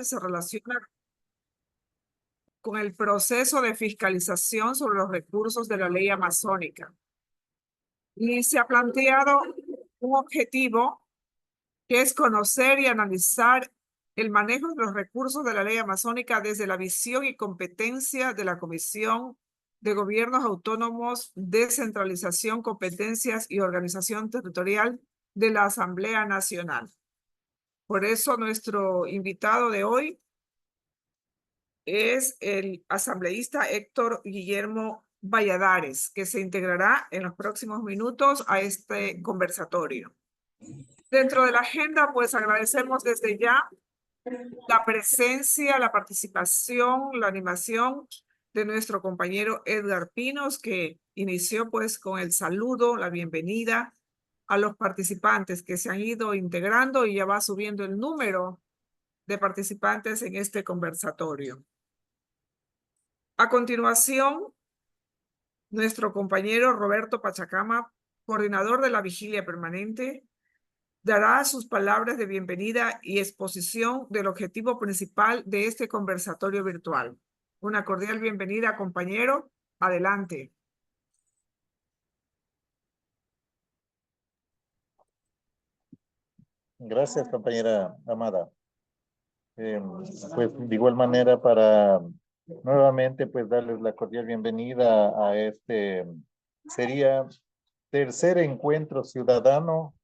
se relaciona con el proceso de fiscalización sobre los recursos de la ley amazónica. Y se ha planteado un objetivo que es conocer y analizar el manejo de los recursos de la ley amazónica desde la visión y competencia de la Comisión de Gobiernos Autónomos, Descentralización, Competencias y Organización Territorial de la Asamblea Nacional. Por eso nuestro invitado de hoy es el asambleísta Héctor Guillermo Valladares, que se integrará en los próximos minutos a este conversatorio. Dentro de la agenda, pues agradecemos desde ya la presencia, la participación, la animación de nuestro compañero Edgar Pinos, que inició pues con el saludo, la bienvenida a los participantes que se han ido integrando y ya va subiendo el número de participantes en este conversatorio. A continuación, nuestro compañero Roberto Pachacama, coordinador de la Vigilia Permanente, dará sus palabras de bienvenida y exposición del objetivo principal de este conversatorio virtual. Una cordial bienvenida, compañero. Adelante. Gracias, compañera Amada. Pues de igual manera para nuevamente pues darles la cordial bienvenida a este sería tercer encuentro ciudadano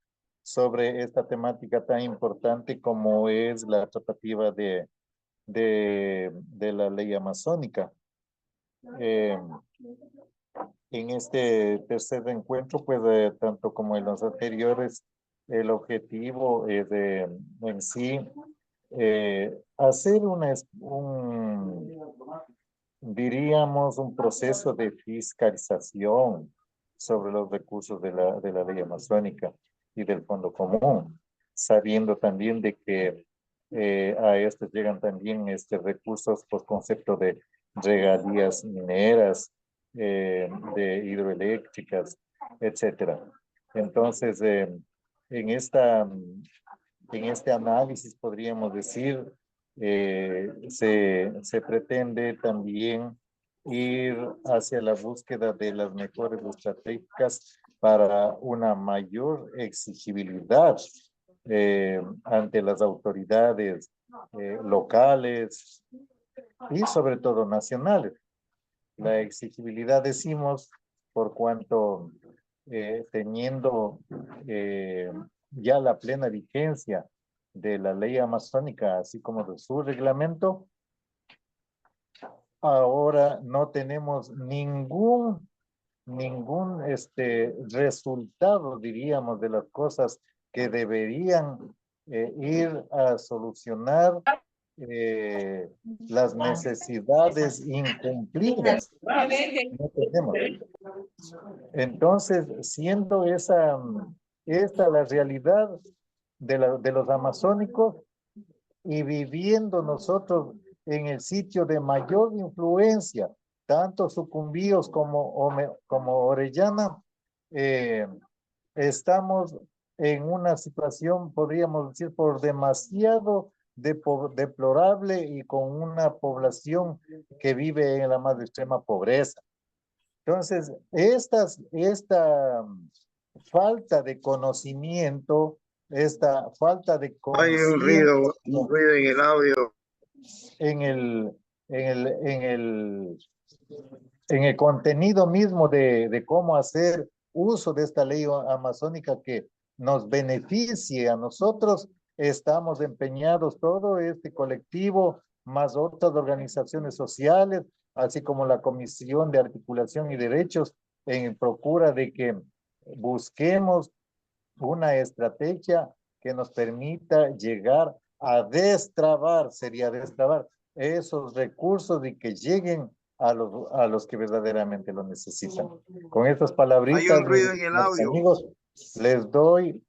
sobre esta temática tan importante como es la tratativa de la ley amazónica. En este tercer encuentro, pues tanto como en los anteriores, el objetivo es en sí hacer diríamos, un proceso de fiscalización sobre los recursos de la ley amazónica y del Fondo Común, sabiendo también de que a estos llegan también recursos por concepto de regalías mineras, de hidroeléctricas, etcétera. Entonces, en este análisis podríamos decir, se pretende también ir hacia la búsqueda de las mejores estrategias para una mayor exigibilidad ante las autoridades locales y sobre todo nacionales. La exigibilidad decimos por cuanto teniendo ya la plena vigencia de la ley amazónica, así como de su reglamento, ahora no tenemos ningún resultado, diríamos, de las cosas que deberían ir a solucionar las necesidades incumplidas. No tenemos. Entonces, siendo esta la realidad de los amazónicos y viviendo nosotros en el sitio de mayor influencia, tanto Sucumbíos como Orellana, estamos en una situación, podríamos decir, por demasiado deplorable y con una población que vive en la más extrema pobreza. Entonces, esta falta de conocimiento, esta falta de Hay un ruido en el audio. En el contenido mismo de cómo hacer uso de esta ley amazónica que nos beneficie a nosotros, estamos empeñados todo este colectivo, más otras organizaciones sociales, así como la Comisión de Articulación y Derechos, en procura de que busquemos una estrategia que nos permita llegar a destrabar esos recursos y que lleguen a los que verdaderamente lo necesitan. Con estas palabritas, hay un ruido en el audio. Amigos, les doy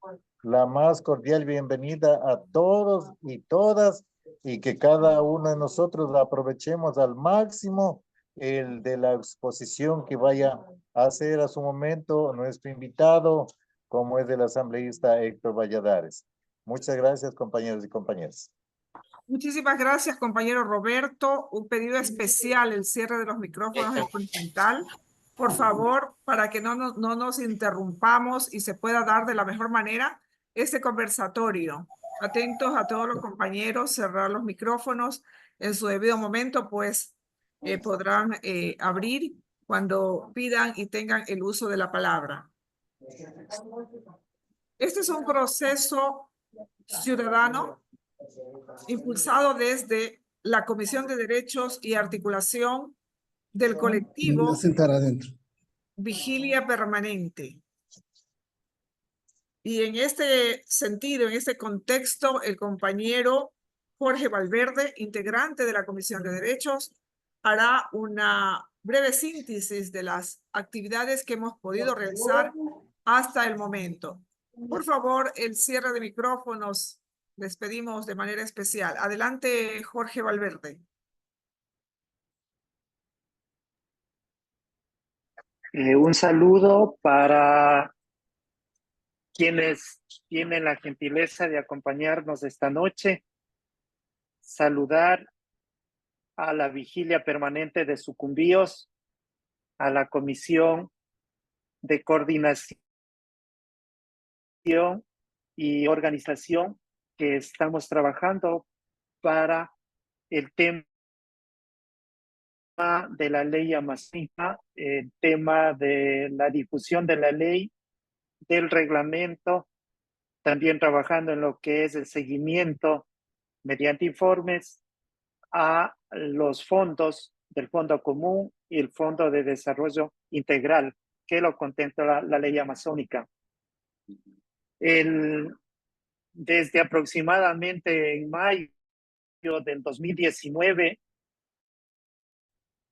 la más cordial bienvenida a todos y todas, y que cada uno de nosotros aprovechemos al máximo el de la exposición que vaya a hacer a su momento nuestro invitado, como es el asambleísta Héctor Valladares. Muchas gracias, compañeros y compañeras. Muchísimas gracias, compañero Roberto. Un pedido especial, el cierre de los micrófonos es fundamental. Por favor, para que no nos interrumpamos y se pueda dar de la mejor manera este conversatorio. Atentos a todos los compañeros, cerrar los micrófonos en su debido momento, pues podrán abrir cuando pidan y tengan el uso de la palabra. Este es un proceso ciudadano impulsado desde la Comisión de Derechos y Articulación del colectivo sentar adentro. Vigilia Permanente. Y en este sentido, en este contexto, el compañero Jorge Valverde, integrante de la Comisión de Derechos, hará una breve síntesis de las actividades que hemos podido realizar hasta el momento. Por favor, el cierre de micrófonos les pedimos de manera especial. Adelante, Jorge Valverde. Un saludo para quienes tienen la gentileza de acompañarnos esta noche. Saludar a la Vigilia Permanente de Sucumbíos, a la Comisión de Coordinación y Organización que estamos trabajando para el tema de la ley amazónica, el tema de la difusión de la ley, del reglamento, también trabajando en lo que es el seguimiento mediante informes a los fondos del Fondo Común y el Fondo de Desarrollo Integral, que lo contempla la ley amazónica. Desde aproximadamente en mayo del 2019,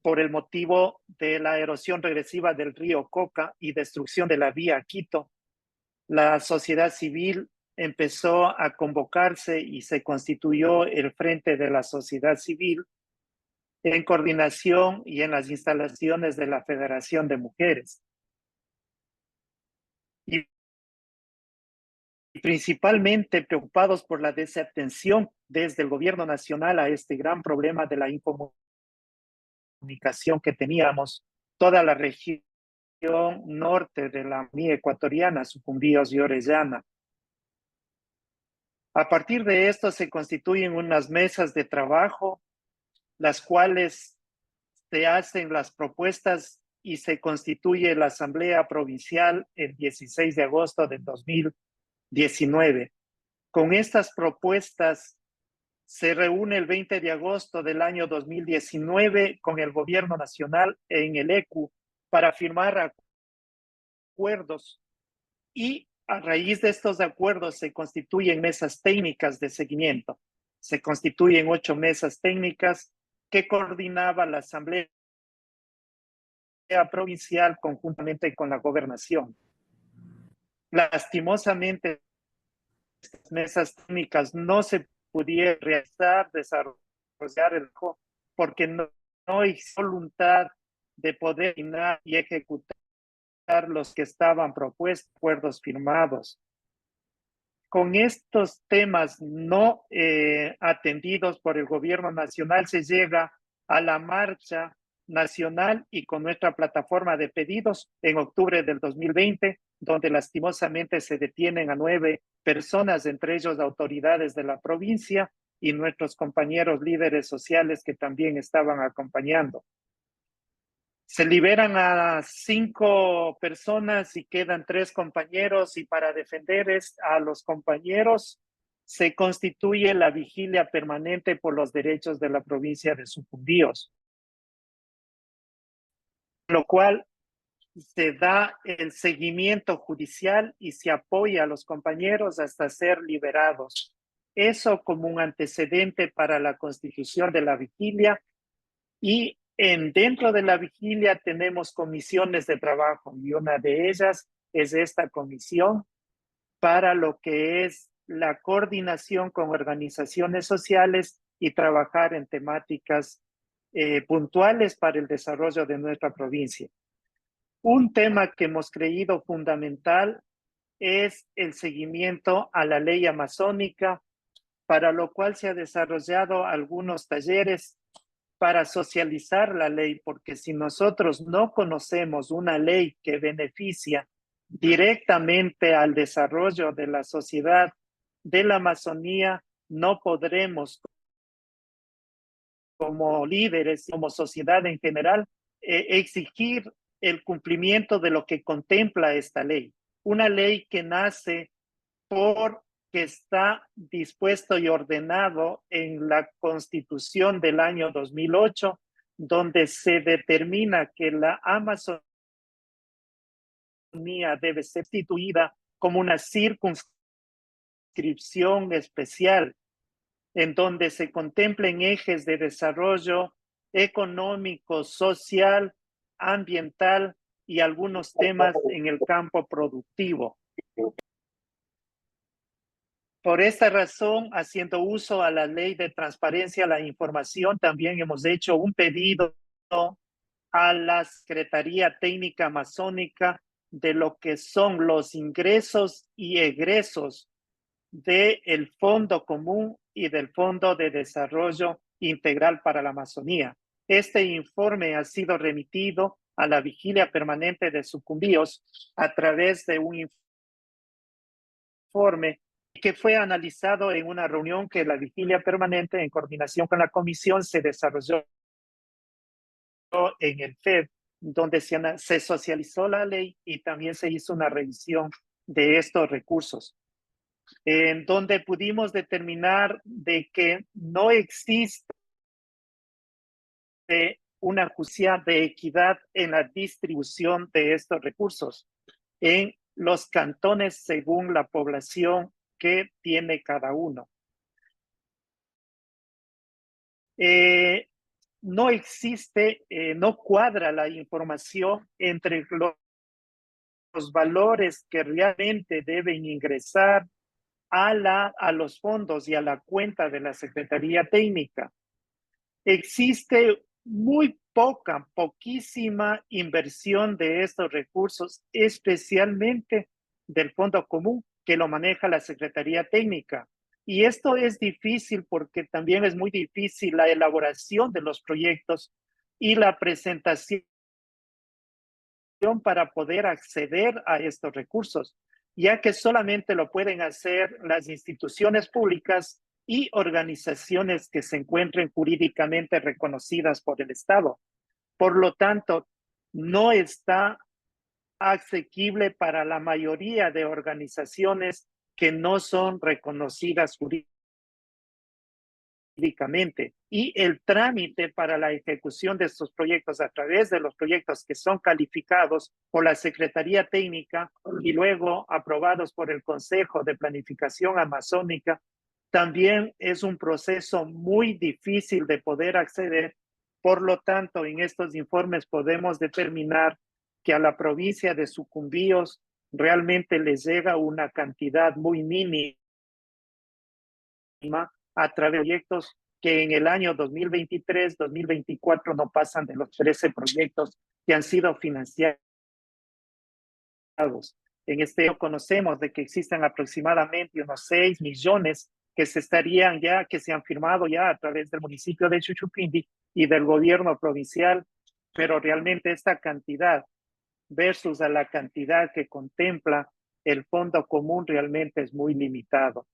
por el motivo de la erosión regresiva del río Coca y destrucción de la vía Quito, la sociedad civil empezó a convocarse y se constituyó el Frente de la Sociedad Civil en coordinación y en las instalaciones de la Federación de Mujeres. Y principalmente preocupados por la desatención desde el gobierno nacional a este gran problema de la incomunicación que teníamos, toda la región norte de la Amazonía ecuatoriana, Sucumbíos y Orellana. A partir de esto se constituyen unas mesas de trabajo, las cuales se hacen las propuestas y se constituye la Asamblea Provincial el 16 de agosto del 2019. Con estas propuestas se reúne el 20 de agosto del año 2019 con el Gobierno Nacional en el ECU para firmar acuerdos y a raíz de estos acuerdos se constituyen mesas técnicas de seguimiento. Se constituyen 8 mesas técnicas que coordinaba la Asamblea Provincial conjuntamente con la Gobernación. Lastimosamente, estas mesas técnicas no se pudieron realizar, desarrollar el trabajo porque no hay voluntad de poder y ejecutar los que estaban propuestos, acuerdos firmados. Con estos temas no atendidos por el gobierno nacional se llega a la marcha nacional y con nuestra plataforma de pedidos en octubre del 2020, donde lastimosamente se detienen a 9 personas, entre ellos autoridades de la provincia y nuestros compañeros líderes sociales que también estaban acompañando. Se liberan a 5 personas y quedan 3 compañeros y para defender a los compañeros se constituye la Vigilia Permanente por los Derechos de la provincia de Sucumbíos, lo cual se da el seguimiento judicial y se apoya a los compañeros hasta ser liberados. Eso como un antecedente para la constitución de la Vigilia y dentro de la Vigilia tenemos comisiones de trabajo y una de ellas es esta comisión para lo que es la coordinación con organizaciones sociales y trabajar en temáticas puntuales para el desarrollo de nuestra provincia. Un tema que hemos creído fundamental es el seguimiento a la ley amazónica para lo cual se ha desarrollado algunos talleres para socializar la ley, porque si nosotros no conocemos una ley que beneficia directamente al desarrollo de la sociedad de la Amazonía, no podremos, como líderes, como sociedad en general, exigir el cumplimiento de lo que contempla esta ley. Una ley que nace porque está dispuesto y ordenado en la Constitución del año 2008, donde se determina que la Amazonía debe ser instituida como una circunscripción especial, en donde se contemplen ejes de desarrollo económico, social, ambiental y algunos temas en el campo productivo. Por esta razón, haciendo uso a la ley de transparencia a la información, también hemos hecho un pedido a la Secretaría Técnica Amazónica de lo que son los ingresos y egresos del Fondo Común y del Fondo de Desarrollo Integral para la Amazonía. Este informe ha sido remitido a la Vigilia Permanente de Sucumbíos a través de un informe que fue analizado en una reunión que la Vigilia Permanente, en coordinación con la Comisión, se desarrolló en el FED, donde se socializó la ley y también se hizo una revisión de estos recursos, en donde pudimos determinar de que no existe una justicia de equidad en la distribución de estos recursos en los cantones según la población que tiene cada uno. No existe, no cuadra la información entre los valores que realmente deben ingresar a los fondos y a la cuenta de la Secretaría Técnica. Existe muy poquísima inversión de estos recursos, especialmente del Fondo Común, que lo maneja la Secretaría Técnica. Y esto es difícil porque también es muy difícil la elaboración de los proyectos y la presentación para poder acceder a estos recursos, ya que solamente lo pueden hacer las instituciones públicas y organizaciones que se encuentren jurídicamente reconocidas por el Estado. Por lo tanto, no está asequible para la mayoría de organizaciones que no son reconocidas jurídicamente. Y el trámite para la ejecución de estos proyectos a través de los proyectos que son calificados por la Secretaría Técnica y luego aprobados por el Consejo de Planificación Amazónica, también es un proceso muy difícil de poder acceder. Por lo tanto, en estos informes podemos determinar que a la provincia de Sucumbíos realmente les llega una cantidad muy mínima a través de proyectos que en el año 2023-2024 no pasan de los 13 proyectos que han sido financiados. En este año conocemos de que existen aproximadamente unos 6 millones que se han firmado ya a través del municipio de Chuchupindi y del gobierno provincial, pero realmente esta cantidad versus a la cantidad que contempla el Fondo Común realmente es muy limitado.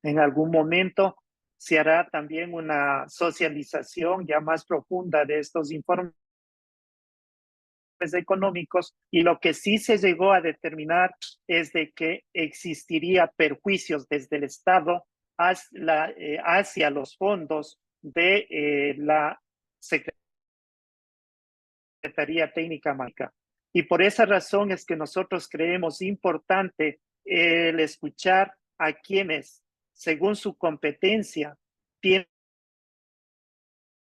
En algún momento se hará también una socialización ya más profunda de estos informes económicos, y lo que sí se llegó a determinar es de que existiría perjuicios desde el Estado hacia los fondos de la Secretaría Técnica Amazónica. Y por esa razón es que nosotros creemos importante el escuchar a quienes, según su competencia, tienen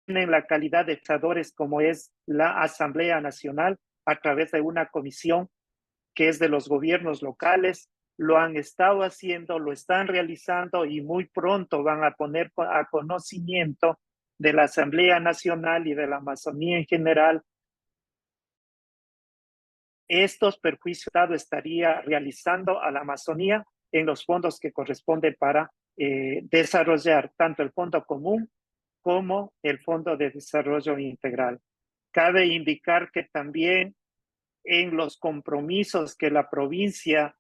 la calidad de legisladores, como es la Asamblea Nacional, a través de una comisión que es de los gobiernos locales. Lo han estado haciendo, lo están realizando y muy pronto van a poner a conocimiento de la Asamblea Nacional y de la Amazonía en general estos perjuicios que el Estado estaría realizando a la Amazonía en los fondos que corresponden para desarrollar tanto el Fondo Común como el Fondo de Desarrollo Integral. Cabe indicar que también en los compromisos que la provincia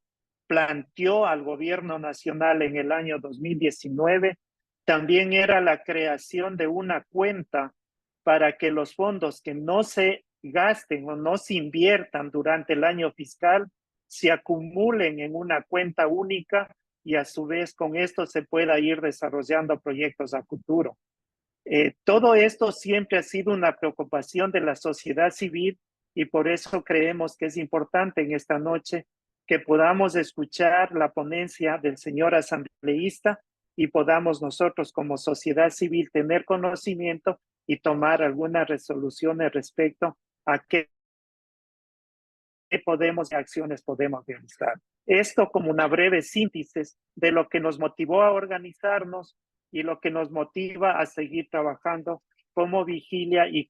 planteó al gobierno nacional en el año 2019, también era la creación de una cuenta para que los fondos que no se gasten o no se inviertan durante el año fiscal se acumulen en una cuenta única y a su vez con esto se pueda ir desarrollando proyectos a futuro. Todo esto siempre ha sido una preocupación de la sociedad civil y por eso creemos que es importante en esta noche que podamos escuchar la ponencia del señor asambleísta y podamos nosotros como sociedad civil tener conocimiento y tomar algunas resoluciones respecto a qué podemos, qué acciones podemos realizar. Esto como una breve síntesis de lo que nos motivó a organizarnos y lo que nos motiva a seguir trabajando como vigilia y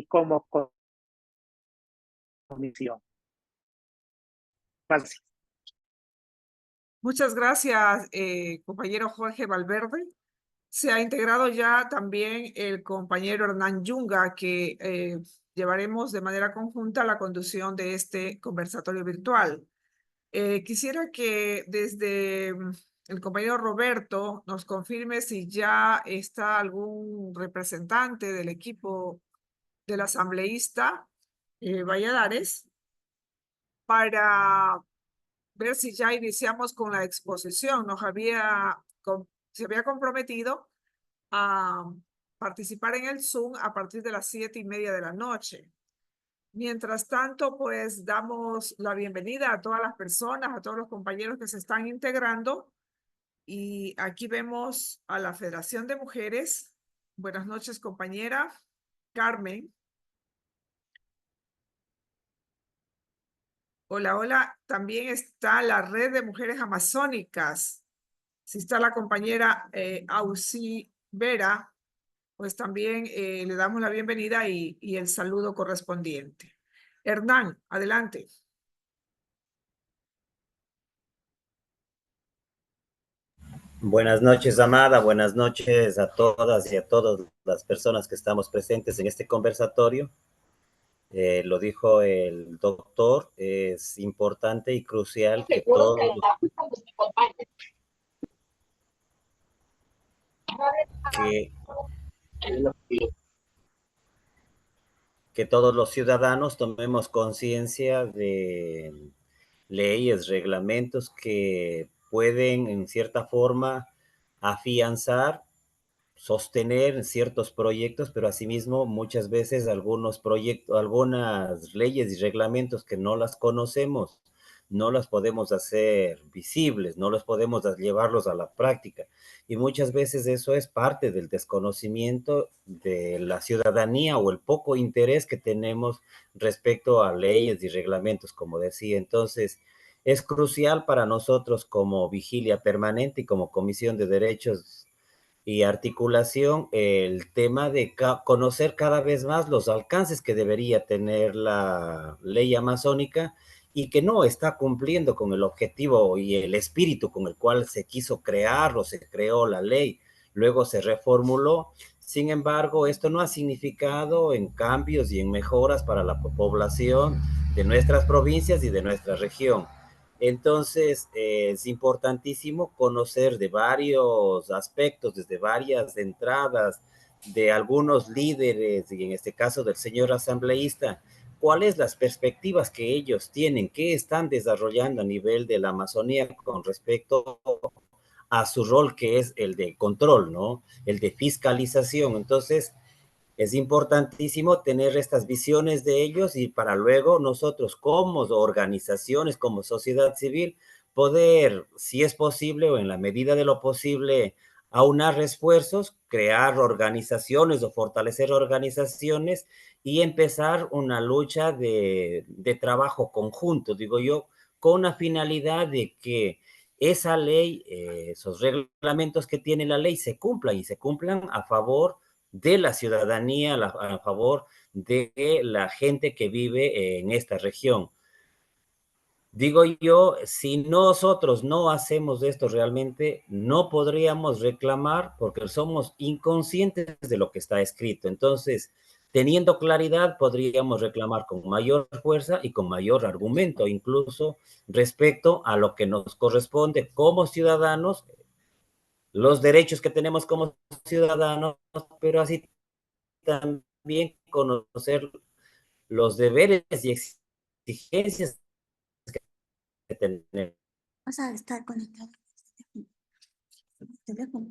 como comisión. Gracias. Muchas gracias, compañero Jorge Valverde. Se ha integrado ya también el compañero Hernán Yunga, que llevaremos de manera conjunta la conducción de este conversatorio virtual. Quisiera que desde el compañero Roberto nos confirme si ya está algún representante del equipo del asambleísta Valladares para ver si ya iniciamos con la exposición. Se había comprometido a participar en el Zoom a partir de las 7:30 de la noche. Mientras tanto, pues damos la bienvenida a todas las personas, a todos los compañeros que se están integrando. Y aquí vemos a la Federación de Mujeres. Buenas noches, compañera Carmen. Hola, hola. También está la Red de Mujeres Amazónicas. Si está la compañera Auxi Vera, pues también le damos la bienvenida y el saludo correspondiente. Hernán, adelante. Buenas noches, Amada. Buenas noches a todas y a todas las personas que estamos presentes en este conversatorio. Lo dijo el doctor, es importante y crucial que todos que todos los ciudadanos tomemos conciencia de leyes, reglamentos que pueden en cierta forma afianzar, sostener ciertos proyectos, pero asimismo muchas veces algunos proyectos, algunas leyes y reglamentos que no las conocemos, no las podemos hacer visibles, no los podemos llevarlos a la práctica. Y muchas veces eso es parte del desconocimiento de la ciudadanía o el poco interés que tenemos respecto a leyes y reglamentos, como decía. Entonces, es crucial para nosotros como vigilia permanente y como Comisión de Derechos y Articulación el tema de conocer cada vez más los alcances que debería tener la ley amazónica y que no está cumpliendo con el objetivo y el espíritu con el cual se quiso crear o se creó la ley. Luego se reformuló. Sin embargo, esto no ha significado en cambios y en mejoras para la población de nuestras provincias y de nuestra región. Entonces, es importantísimo conocer de varios aspectos, desde varias entradas, de algunos líderes, y en este caso del señor asambleísta, cuáles las perspectivas que ellos tienen, qué están desarrollando a nivel de la Amazonía con respecto a su rol que es el de control, ¿no? El de fiscalización. Entonces, es importantísimo tener estas visiones de ellos y para luego nosotros como organizaciones, como sociedad civil, poder, si es posible o en la medida de lo posible, aunar esfuerzos, crear organizaciones o fortalecer organizaciones y empezar una lucha de trabajo conjunto, digo yo, con la finalidad de que esa ley, esos reglamentos que tiene la ley se cumplan y se cumplan a favor de la ciudadanía, a favor de la gente que vive en esta región. Digo yo, si nosotros no hacemos esto realmente, no podríamos reclamar porque somos inconscientes de lo que está escrito. Entonces, teniendo claridad, podríamos reclamar con mayor fuerza y con mayor argumento, incluso respecto a lo que nos corresponde como ciudadanos, los derechos que tenemos como ciudadanos, pero así también conocer los deberes y exigencias que tenemos Vas a estar conectado teléfono.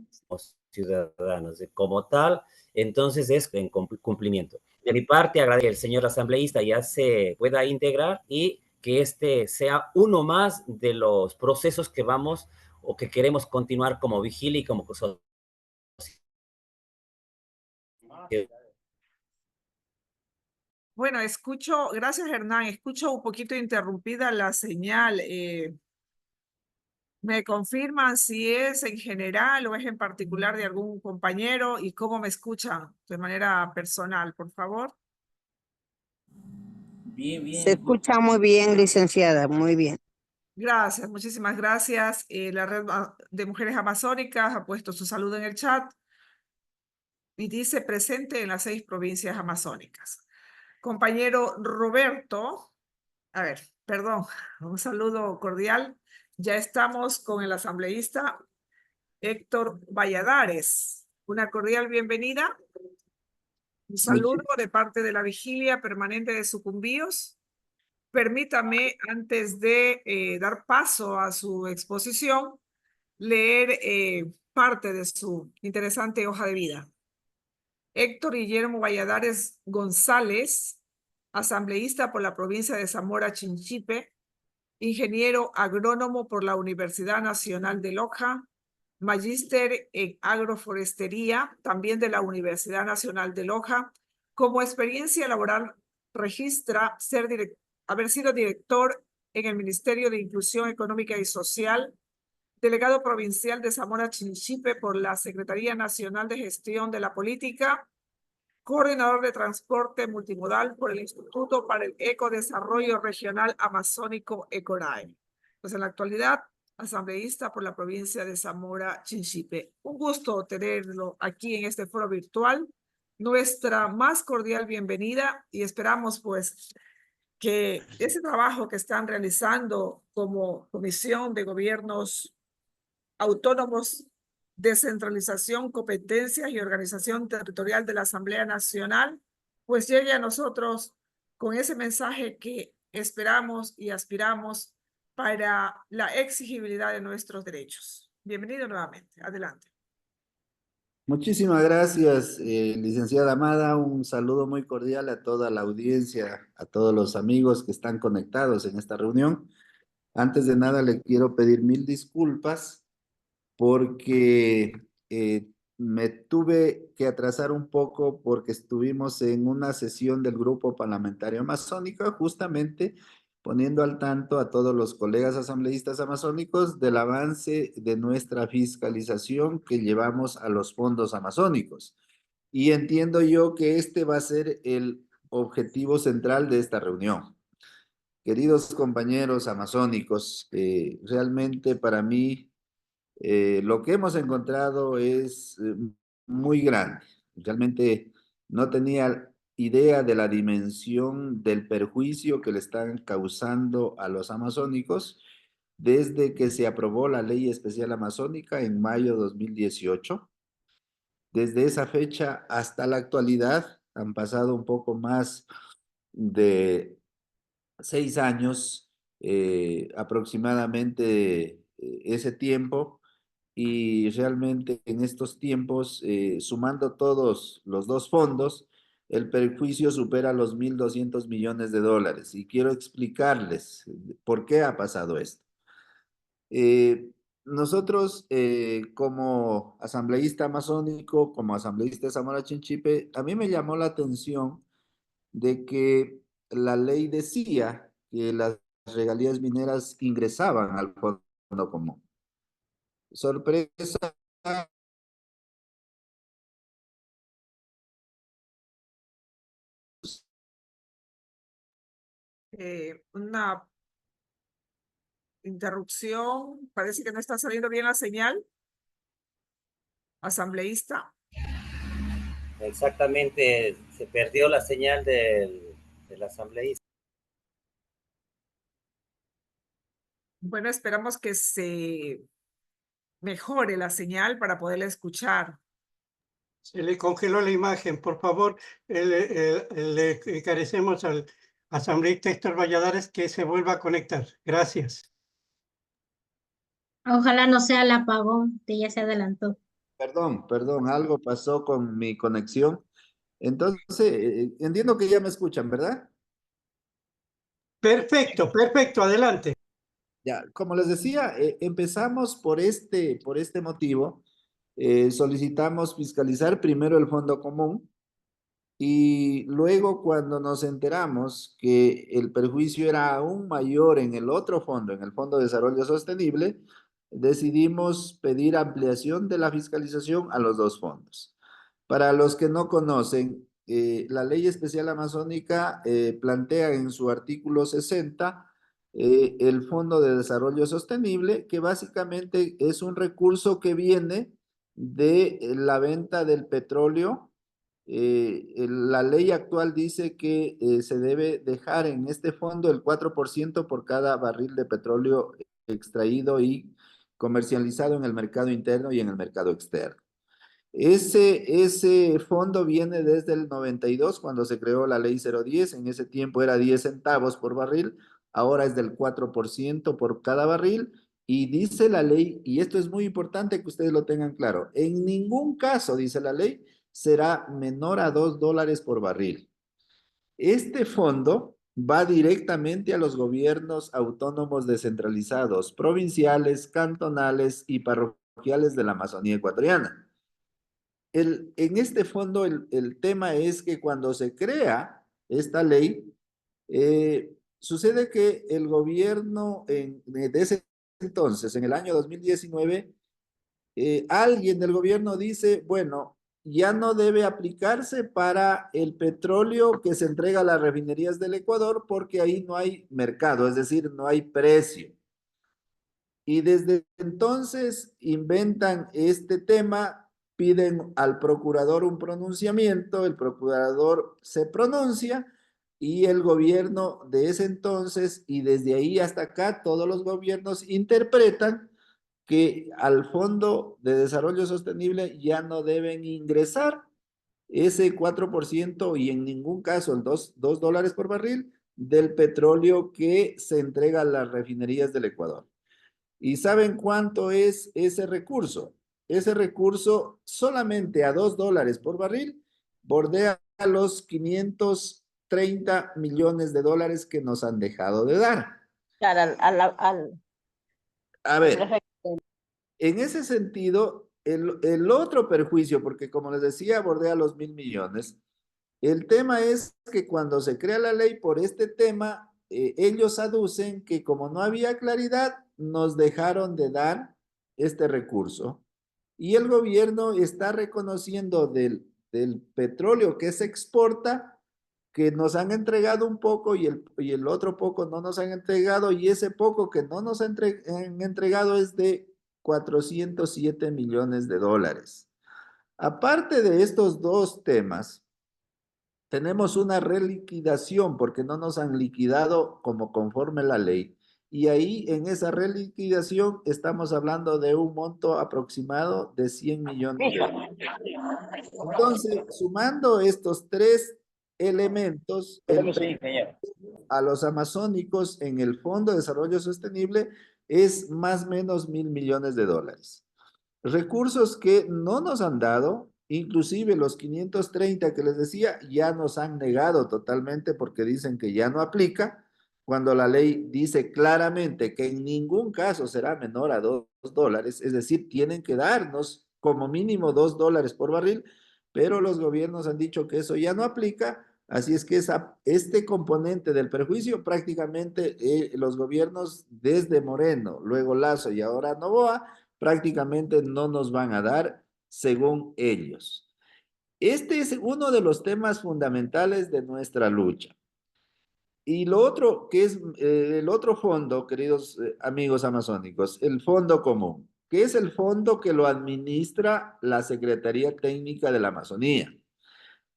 ciudadanos. Como tal, entonces es en cumplimiento. De mi parte, agradecer al señor asambleísta ya se pueda integrar y que este sea uno más de los procesos que vamos o que queremos continuar como vigilia y como sociedad. Bueno, escucho, gracias Hernán, escucho un poquito interrumpida la señal. ¿Me confirman si es en general o es en particular de algún compañero y cómo me escuchan de manera personal, por favor? Se escucha muy bien, licenciada, muy bien. Gracias, muchísimas gracias. La Red de Mujeres Amazónicas ha puesto su saludo en el chat y dice presente en las 6 provincias amazónicas. Compañero Roberto, a ver, perdón, un saludo cordial. Ya estamos con el asambleísta Héctor Valladares. Una cordial bienvenida. Un saludo de parte de la Vigilia Permanente de Sucumbíos. Permítame, antes de dar paso a su exposición, leer parte de su interesante hoja de vida. Héctor Guillermo Valladares González, asambleísta por la provincia de Zamora Chinchipe, ingeniero agrónomo por la Universidad Nacional de Loja, magíster en agroforestería, también de la Universidad Nacional de Loja. Como experiencia laboral registra haber sido director en el Ministerio de Inclusión Económica y Social, delegado provincial de Zamora Chinchipe por la Secretaría Nacional de Gestión de la Política, coordinador de transporte multimodal por el Instituto para el Ecodesarrollo Regional Amazónico ECORAE. Pues en la actualidad, asambleísta por la provincia de Zamora Chinchipe. Un gusto tenerlo aquí en este foro virtual. Nuestra más cordial bienvenida y esperamos pues que ese trabajo que están realizando como Comisión de Gobiernos Autónomos, Descentralización, Competencias y Organización Territorial de la Asamblea Nacional, pues llegue a nosotros con ese mensaje que esperamos y aspiramos para la exigibilidad de nuestros derechos. Bienvenido nuevamente. Adelante. Muchísimas gracias, licenciada Amada. Un saludo muy cordial a toda la audiencia, a todos los amigos que están conectados en esta reunión. Antes de nada, le quiero pedir mil disculpas porque me tuve que atrasar un poco porque estuvimos en una sesión del Grupo Parlamentario Amazónico, justamente poniendo al tanto a todos los colegas asambleístas amazónicos del avance de nuestra fiscalización que llevamos a los fondos amazónicos. Y entiendo yo que este va a ser el objetivo central de esta reunión. Queridos compañeros amazónicos, realmente para mí lo que hemos encontrado es muy grande. Realmente no tenía idea de la dimensión del perjuicio que le están causando a los amazónicos desde que se aprobó la Ley Especial Amazónica en mayo de 2018. Desde esa fecha hasta la actualidad han pasado un poco más de 6 años, aproximadamente ese tiempo, y realmente en estos tiempos, sumando todos los dos fondos, el perjuicio supera los 1.200 millones de dólares. Y quiero explicarles por qué ha pasado esto. Nosotros, como asambleísta amazónico, como asambleísta de Zamora Chinchipe, a mí me llamó la atención de que la ley decía que las regalías mineras ingresaban al fondo común. Sorpresa. Una interrupción. Parece que no está saliendo bien la señal. Asambleísta. Exactamente, se perdió la señal del asambleísta. Bueno, esperamos que se mejore la señal para poderla escuchar. Se le congeló la imagen, por favor, le encarecemos al asambleísta Héctor Valladares que se vuelva a conectar. Gracias. Ojalá no sea el apagón, que ya se adelantó. Perdón, algo pasó con mi conexión. Entonces, entiendo que ya me escuchan, ¿verdad? Perfecto, adelante. Ya, como les decía, empezamos por este motivo. Solicitamos fiscalizar primero el fondo común y luego cuando nos enteramos que el perjuicio era aún mayor en el otro fondo, en el Fondo de Desarrollo Sostenible, decidimos pedir ampliación de la fiscalización a los dos fondos. Para los que no conocen, la Ley Especial Amazónica plantea en su artículo 60 el Fondo de Desarrollo Sostenible, que básicamente es un recurso que viene de la venta del petróleo. La ley actual dice que se debe dejar en este fondo el 4% por cada barril de petróleo extraído y comercializado en el mercado interno y en el mercado externo. Ese fondo viene desde el 92, cuando se creó la ley 010. En ese tiempo era 10 centavos por barril, ahora es del 4% por cada barril. Y dice la ley, y esto es muy importante que ustedes lo tengan claro, en ningún caso, dice la ley, será menor a $2 por barril. Este fondo va directamente a los gobiernos autónomos descentralizados, provinciales, cantonales y parroquiales de la Amazonía ecuatoriana. En este fondo, el tema es que cuando se crea esta ley, sucede que el gobierno de ese entonces, en el año 2019, alguien del gobierno dice, bueno, ya no debe aplicarse para el petróleo que se entrega a las refinerías del Ecuador porque ahí no hay mercado, es decir, no hay precio. Y desde entonces inventan este tema, piden al procurador un pronunciamiento, el procurador se pronuncia y el gobierno de ese entonces y desde ahí hasta acá todos los gobiernos interpretan que al Fondo de Desarrollo Sostenible ya no deben ingresar ese 4% y en ningún caso el $2 por barril del petróleo que se entrega a las refinerías del Ecuador. ¿Y saben cuánto es ese recurso? Ese recurso solamente a $2 por barril bordea los 530 millones de dólares que nos han dejado de dar. A ver, en ese sentido, el otro perjuicio, porque como les decía, bordea los 1.000 millones, el tema es que cuando se crea la ley por este tema, ellos aducen que como no había claridad, nos dejaron de dar este recurso. Y el gobierno está reconociendo del petróleo que se exporta, que nos han entregado un poco y el otro poco no nos han entregado, y ese poco que no nos han entregado es de 407 millones de dólares. Aparte de estos dos temas, tenemos una reliquidación porque no nos han liquidado como conforme la ley. Y ahí en esa reliquidación estamos hablando de un monto aproximado de 100 millones de dólares. Entonces, sumando estos tres elementos, a los amazónicos en el Fondo de Desarrollo Sostenible es más o menos 1.000 millones de dólares. Recursos que no nos han dado, inclusive los 530 que les decía, ya nos han negado totalmente porque dicen que ya no aplica, cuando la ley dice claramente que en ningún caso será menor a $2, es decir, tienen que darnos como mínimo $2 por barril, pero los gobiernos han dicho que eso ya no aplica, así es que este componente del perjuicio prácticamente los gobiernos desde Moreno, luego Lazo y ahora Noboa, prácticamente no nos van a dar según ellos. Este es uno de los temas fundamentales de nuestra lucha. Y lo otro, que es el otro fondo, queridos amigos amazónicos, el fondo común, que es el fondo que lo administra la Secretaría Técnica de la Amazonía.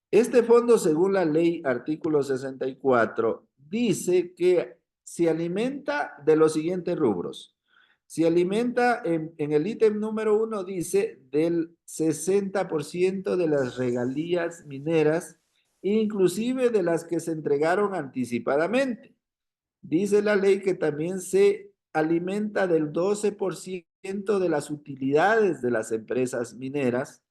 Este fondo, según la ley artículo 64, dice que se alimenta de los siguientes rubros. Se alimenta en el ítem número 1, dice del 60% de las regalías mineras, inclusive de las que se entregaron anticipadamente. Dice la ley que también se alimenta del 12% de las utilidades de las empresas mineras.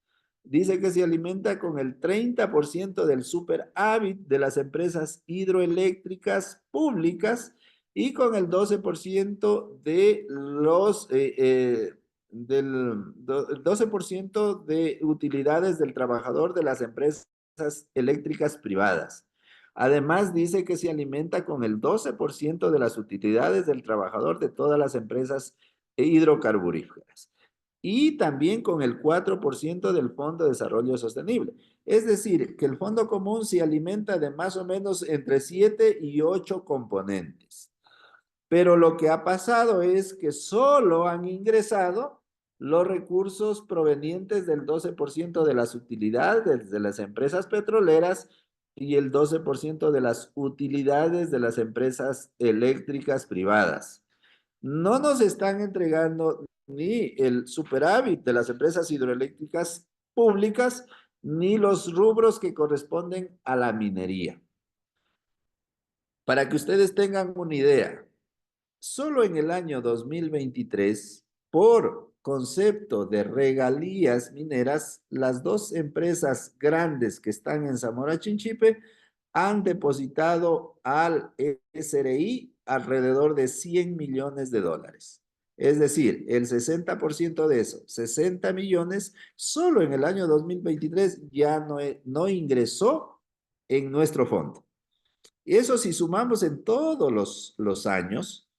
Dice que se alimenta con el 30% del superávit de las empresas hidroeléctricas públicas y con el 12% de los del 12% de utilidades del trabajador de las empresas eléctricas privadas. Además, dice que se alimenta con el 12% de las utilidades del trabajador de todas las empresas hidrocarburíferas y también con el 4% del Fondo de Desarrollo Sostenible. Es decir, que el Fondo Común se alimenta de más o menos entre 7 y 8 componentes. Pero lo que ha pasado es que solo han ingresado los recursos provenientes del 12% de las utilidades de las empresas petroleras y el 12% de las utilidades de las empresas eléctricas privadas. No nos están entregando ni el superávit de las empresas hidroeléctricas públicas, ni los rubros que corresponden a la minería. Para que ustedes tengan una idea, solo en el año 2023, por concepto de regalías mineras, las dos empresas grandes que están en Zamora Chinchipe han depositado al SRI alrededor de 100 millones de dólares. Es decir, el 60% de eso, 60 millones, solo en el año 2023 ya no ingresó en nuestro fondo. Eso si sumamos en todos los años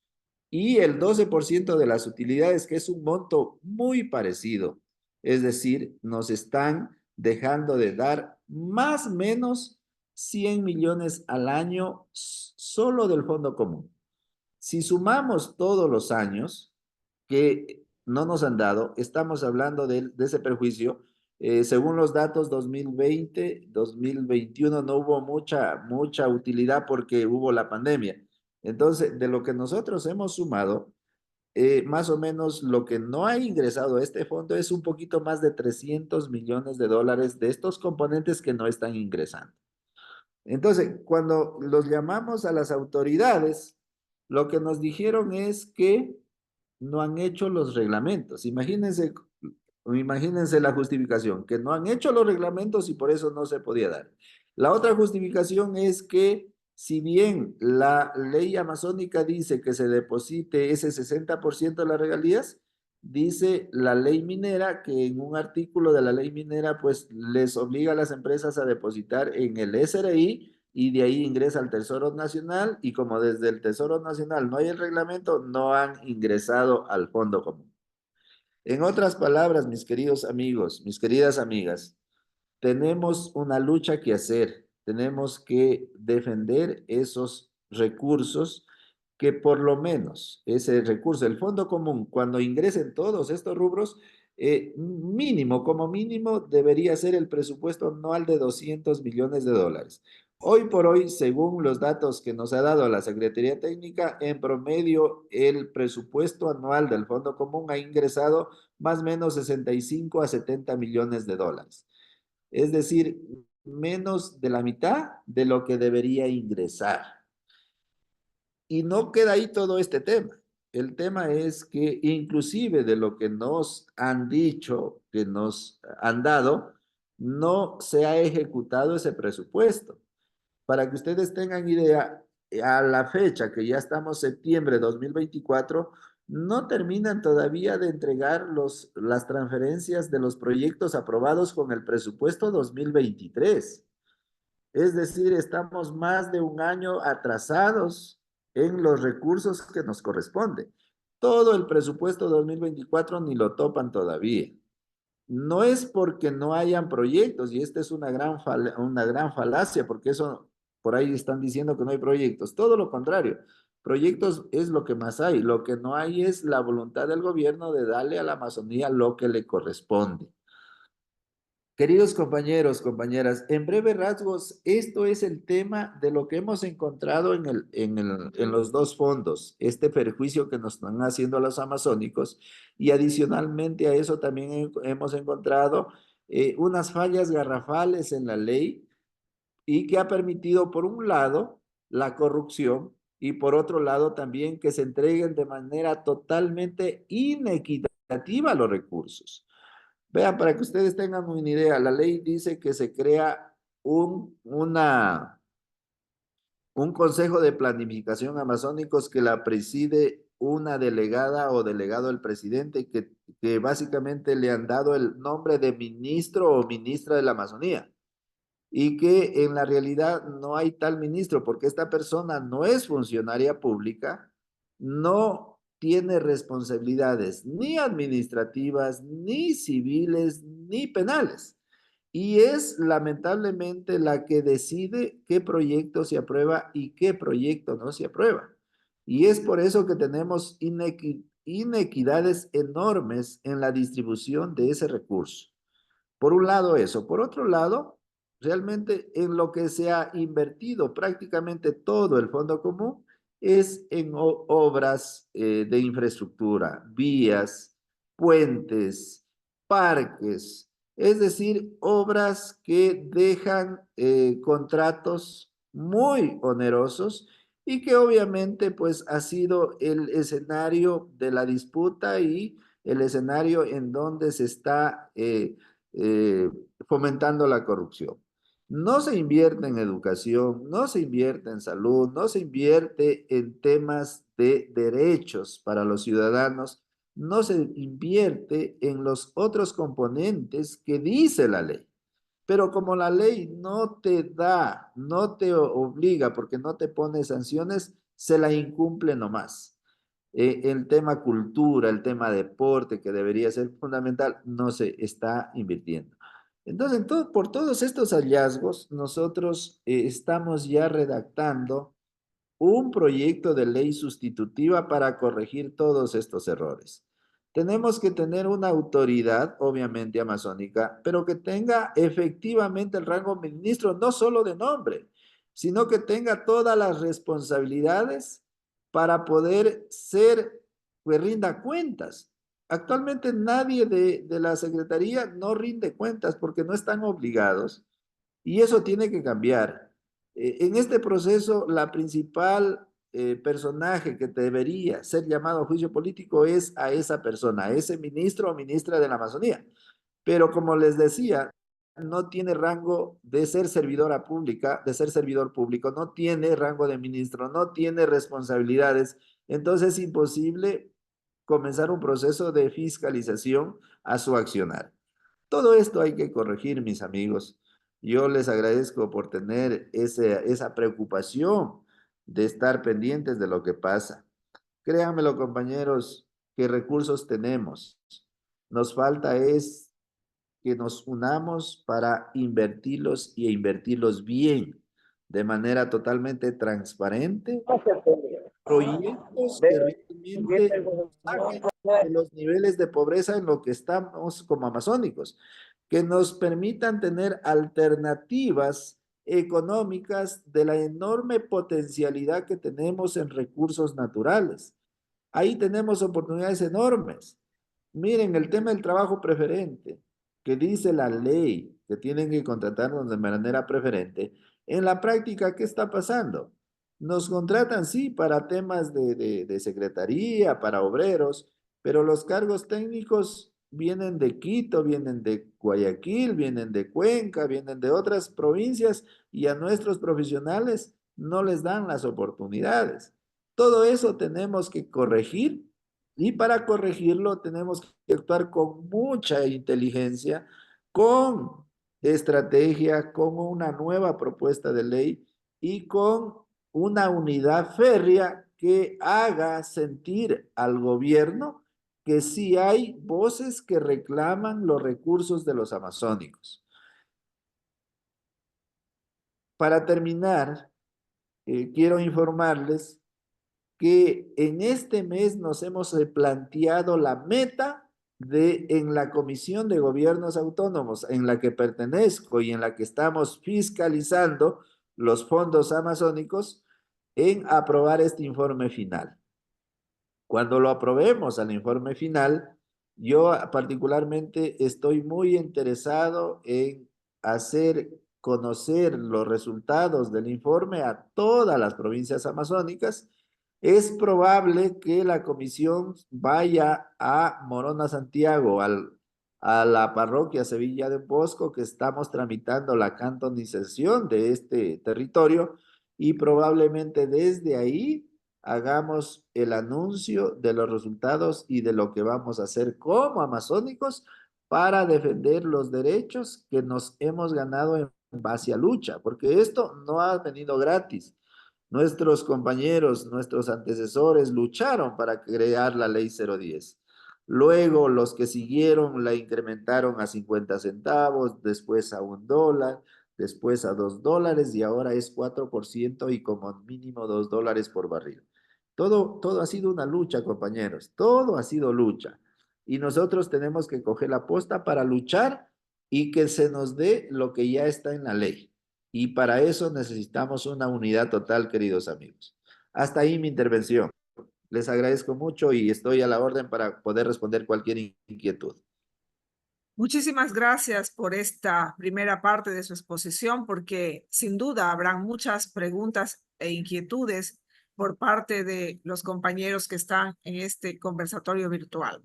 y el 12% de las utilidades, que es un monto muy parecido, es decir, nos están dejando de dar más o menos 100 millones al año solo del fondo común. Si sumamos todos los años que no nos han dado, estamos hablando de ese perjuicio. Según los datos 2020, 2021 no hubo mucha utilidad porque hubo la pandemia. Entonces, de lo que nosotros hemos sumado, más o menos lo que no ha ingresado a este fondo es un poquito más de 300 millones de dólares de estos componentes que no están ingresando. Entonces, cuando los llamamos a las autoridades, lo que nos dijeron es que no han hecho los reglamentos. Imagínense la justificación, que no han hecho los reglamentos y por eso no se podía dar. La otra justificación es que si bien la ley amazónica dice que se deposite ese 60% de las regalías, dice la ley minera que en un artículo de la ley minera pues les obliga a las empresas a depositar en el SRI y de ahí ingresa al Tesoro Nacional y como desde el Tesoro Nacional no hay el reglamento, no han ingresado al Fondo Común. En otras palabras, mis queridos amigos, mis queridas amigas, tenemos una lucha que hacer, tenemos que defender esos recursos que por lo menos ese recurso, el Fondo Común, cuando ingresen todos estos rubros, mínimo, como mínimo, debería ser el presupuesto anual de 200 millones de dólares. Hoy por hoy, según los datos que nos ha dado la Secretaría Técnica, en promedio el presupuesto anual del Fondo Común ha ingresado más o menos 65 a 70 millones de dólares. Es decir, menos de la mitad de lo que debería ingresar. Y no queda ahí todo este tema. El tema es que inclusive de lo que nos han dicho, que nos han dado, no se ha ejecutado ese presupuesto. Para que ustedes tengan idea, a la fecha que ya estamos septiembre de 2024, no terminan todavía de entregar las transferencias de los proyectos aprobados con el presupuesto 2023. Es decir, estamos más de un año atrasados en los recursos que nos corresponden. Todo el presupuesto 2024 ni lo topan todavía. No es porque no hayan proyectos, y esta es una gran falacia, porque eso por ahí están diciendo que no hay proyectos. Todo lo contrario. Proyectos es lo que más hay. Lo que no hay es la voluntad del gobierno de darle a la Amazonía lo que le corresponde. Queridos compañeros, compañeras, en breves rasgos, esto es el tema de lo que hemos encontrado en los dos fondos, este perjuicio que nos están haciendo los amazónicos, y adicionalmente a eso también hemos encontrado unas fallas garrafales en la ley y que ha permitido, por un lado, la corrupción y por otro lado también que se entreguen de manera totalmente inequitativa los recursos. Vean, para que ustedes tengan una idea, la ley dice que se crea un consejo de planificación amazónicos que la preside una delegada o delegado del presidente que básicamente le han dado el nombre de ministro o ministra de la Amazonía y que en la realidad no hay tal ministro porque esta persona no es funcionaria pública, no tiene responsabilidades ni administrativas, ni civiles, ni penales. Y es lamentablemente la que decide qué proyecto se aprueba y qué proyecto no se aprueba. Y es por eso que tenemos inequidades enormes en la distribución de ese recurso. Por un lado eso. Por otro lado, realmente en lo que se ha invertido prácticamente todo el fondo común es en obras de infraestructura, vías, puentes, parques, es decir, obras que dejan contratos muy onerosos y que obviamente pues ha sido el escenario de la disputa y el escenario en donde se está fomentando la corrupción. No se invierte en educación, no se invierte en salud, no se invierte en temas de derechos para los ciudadanos, no se invierte en los otros componentes que dice la ley. Pero como la ley no te da, no te obliga porque no te pone sanciones, se la incumple nomás. El tema cultura, el tema deporte, que debería ser fundamental, no se está invirtiendo. Entonces, por todos estos hallazgos, nosotros estamos ya redactando un proyecto de ley sustitutiva para corregir todos estos errores. Tenemos que tener una autoridad, obviamente amazónica, pero que tenga efectivamente el rango ministro, no solo de nombre, sino que tenga todas las responsabilidades para poder ser, pues rinda cuentas. Actualmente nadie de la Secretaría no rinde cuentas porque no están obligados y eso tiene que cambiar. En este proceso, la principal personaje que debería ser llamado a juicio político es a esa persona, a ese ministro o ministra de la Amazonía. Pero como les decía, no tiene rango de ser servidora pública, de ser servidor público, no tiene rango de ministro, no tiene responsabilidades. Entonces es imposible comenzar un proceso de fiscalización a su accionar. Todo esto hay que corregir, mis amigos. Yo les agradezco por tener esa preocupación de estar pendientes de lo que pasa. Créanmelo, compañeros, que recursos tenemos. Nos falta es que nos unamos para invertirlos y invertirlos bien, de manera totalmente transparente. Proyectos que realmente saquen de los niveles de pobreza en lo que estamos como amazónicos, que nos permitan tener alternativas económicas de la enorme potencialidad que tenemos en recursos naturales. Ahí tenemos oportunidades enormes. Miren, el tema del trabajo preferente, que dice la ley que tienen que contratarnos de manera preferente, en la práctica, ¿qué está pasando? Nos contratan, sí, para temas de secretaría, para obreros, pero los cargos técnicos vienen de Quito, vienen de Guayaquil, vienen de Cuenca, vienen de otras provincias y a nuestros profesionales no les dan las oportunidades. Todo eso tenemos que corregir y para corregirlo tenemos que actuar con mucha inteligencia, con estrategia, con una nueva propuesta de ley y con una unidad férrea que haga sentir al gobierno que sí hay voces que reclaman los recursos de los amazónicos. Para terminar, quiero informarles que en este mes nos hemos planteado la meta en la Comisión de Gobiernos Autónomos, en la que pertenezco y en la que estamos fiscalizando los fondos amazónicos, en aprobar este informe final. Cuando lo aprobemos al informe final, yo particularmente estoy muy interesado en hacer conocer los resultados del informe a todas las provincias amazónicas. Es probable que la comisión vaya a Morona, Santiago, a la parroquia Sevilla de Bosco, que estamos tramitando la cantonización de este territorio, y probablemente desde ahí hagamos el anuncio de los resultados y de lo que vamos a hacer como amazónicos para defender los derechos que nos hemos ganado en base a lucha, porque esto no ha venido gratis. Nuestros compañeros, nuestros antecesores lucharon para crear la ley 010. Luego los que siguieron la incrementaron a 50 centavos, después a $1, después a $2 y ahora es 4% y como mínimo $2 por barril. Todo ha sido una lucha, compañeros, todo ha sido lucha. Y nosotros tenemos que coger la posta para luchar y que se nos dé lo que ya está en la ley. Y para eso necesitamos una unidad total, queridos amigos. Hasta ahí mi intervención. Les agradezco mucho y estoy a la orden para poder responder cualquier inquietud. Muchísimas gracias por esta primera parte de su exposición, porque sin duda habrán muchas preguntas e inquietudes por parte de los compañeros que están en este conversatorio virtual.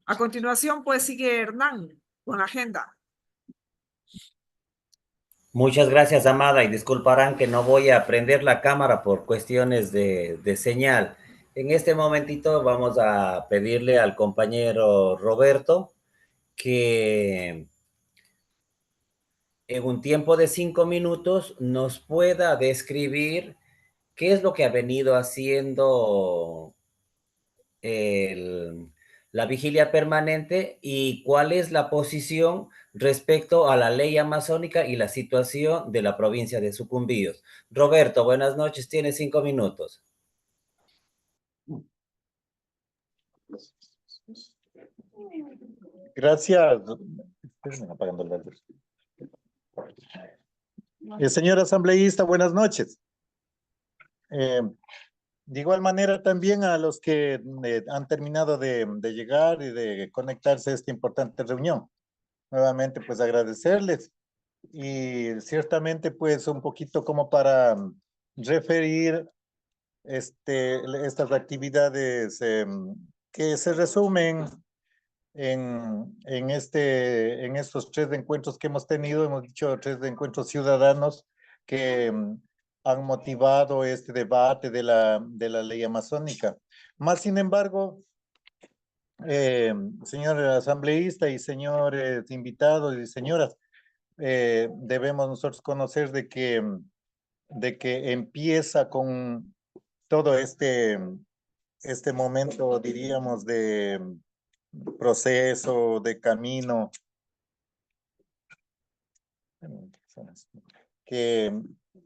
A continuación, pues sigue Hernán con la agenda. Muchas gracias, Amada, y disculparán que no voy a prender la cámara por cuestiones de señal. En este momentito vamos a pedirle al compañero Roberto que en un tiempo de 5 minutos nos pueda describir qué es lo que ha venido haciendo la vigilia permanente y cuál es la posición respecto a la ley amazónica y la situación de la provincia de Sucumbíos. Roberto, buenas noches, tienes 5 minutos. Gracias. Apagando la luz. Señor asambleísta, buenas noches. De igual manera también a los que han terminado de llegar y de conectarse a esta importante reunión. Nuevamente, pues agradecerles y ciertamente pues un poquito como para referir estas actividades que se resumen en estos 3 encuentros que hemos tenido. Hemos dicho 3 encuentros ciudadanos que han motivado este debate de la ley amazónica. Más sin embargo, señor asambleísta y señores invitados y señoras, debemos nosotros conocer de que empieza con todo este momento, diríamos, de proceso, de camino, que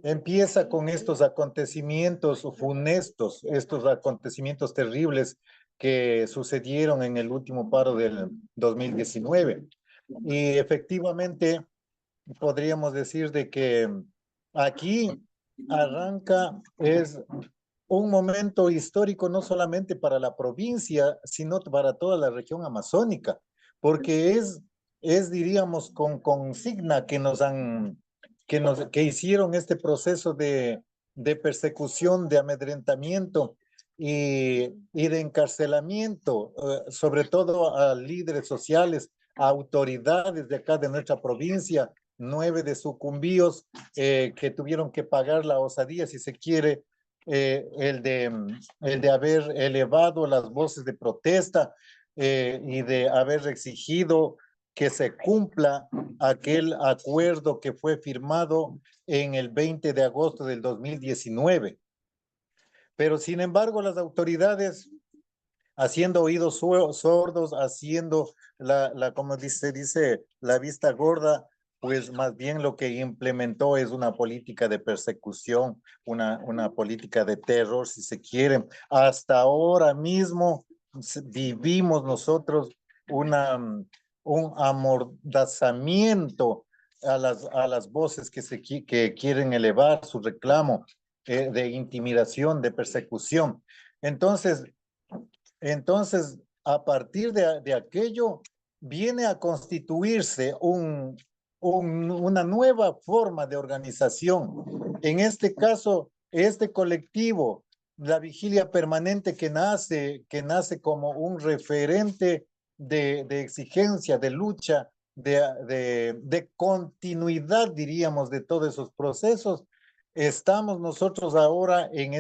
empieza con estos acontecimientos funestos, estos acontecimientos terribles que sucedieron en el último paro del 2019. Y efectivamente podríamos decir de que aquí arranca, es un momento histórico no solamente para la provincia, sino para toda la región amazónica, porque diríamos, con consigna que que hicieron este proceso de persecución, de amedrentamiento y de encarcelamiento, sobre todo a líderes sociales, a autoridades de acá de nuestra provincia, 9 de Sucumbíos, que tuvieron que pagar la osadía, si se quiere, el de haber elevado las voces de protesta y de haber exigido que se cumpla aquel acuerdo que fue firmado en el 20 de agosto del 2019. Pero sin embargo, las autoridades, haciendo oídos sordos, haciendo como dice, la vista gorda, pues más bien lo que implementó es una política de persecución, una política de terror, si se quiere. Hasta ahora mismo vivimos nosotros un amordazamiento a las voces que quieren elevar su reclamo de intimidación, de persecución. Entonces, a partir de aquello, viene a constituirse una nueva forma de organización. En este caso, este colectivo, la Vigilia Permanente que nace como un referente de exigencia, de lucha, de continuidad, diríamos, de todos esos procesos. Estamos nosotros ahora en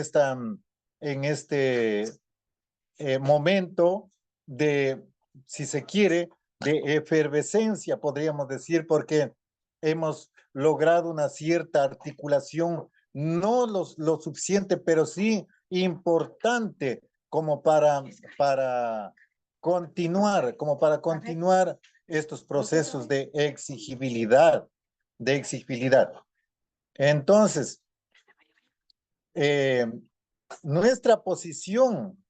este momento de, si se quiere, de efervescencia, podríamos decir, porque hemos logrado una cierta articulación, no lo suficiente, pero sí importante como para continuar, estos procesos de exigibilidad, Entonces, nuestra posición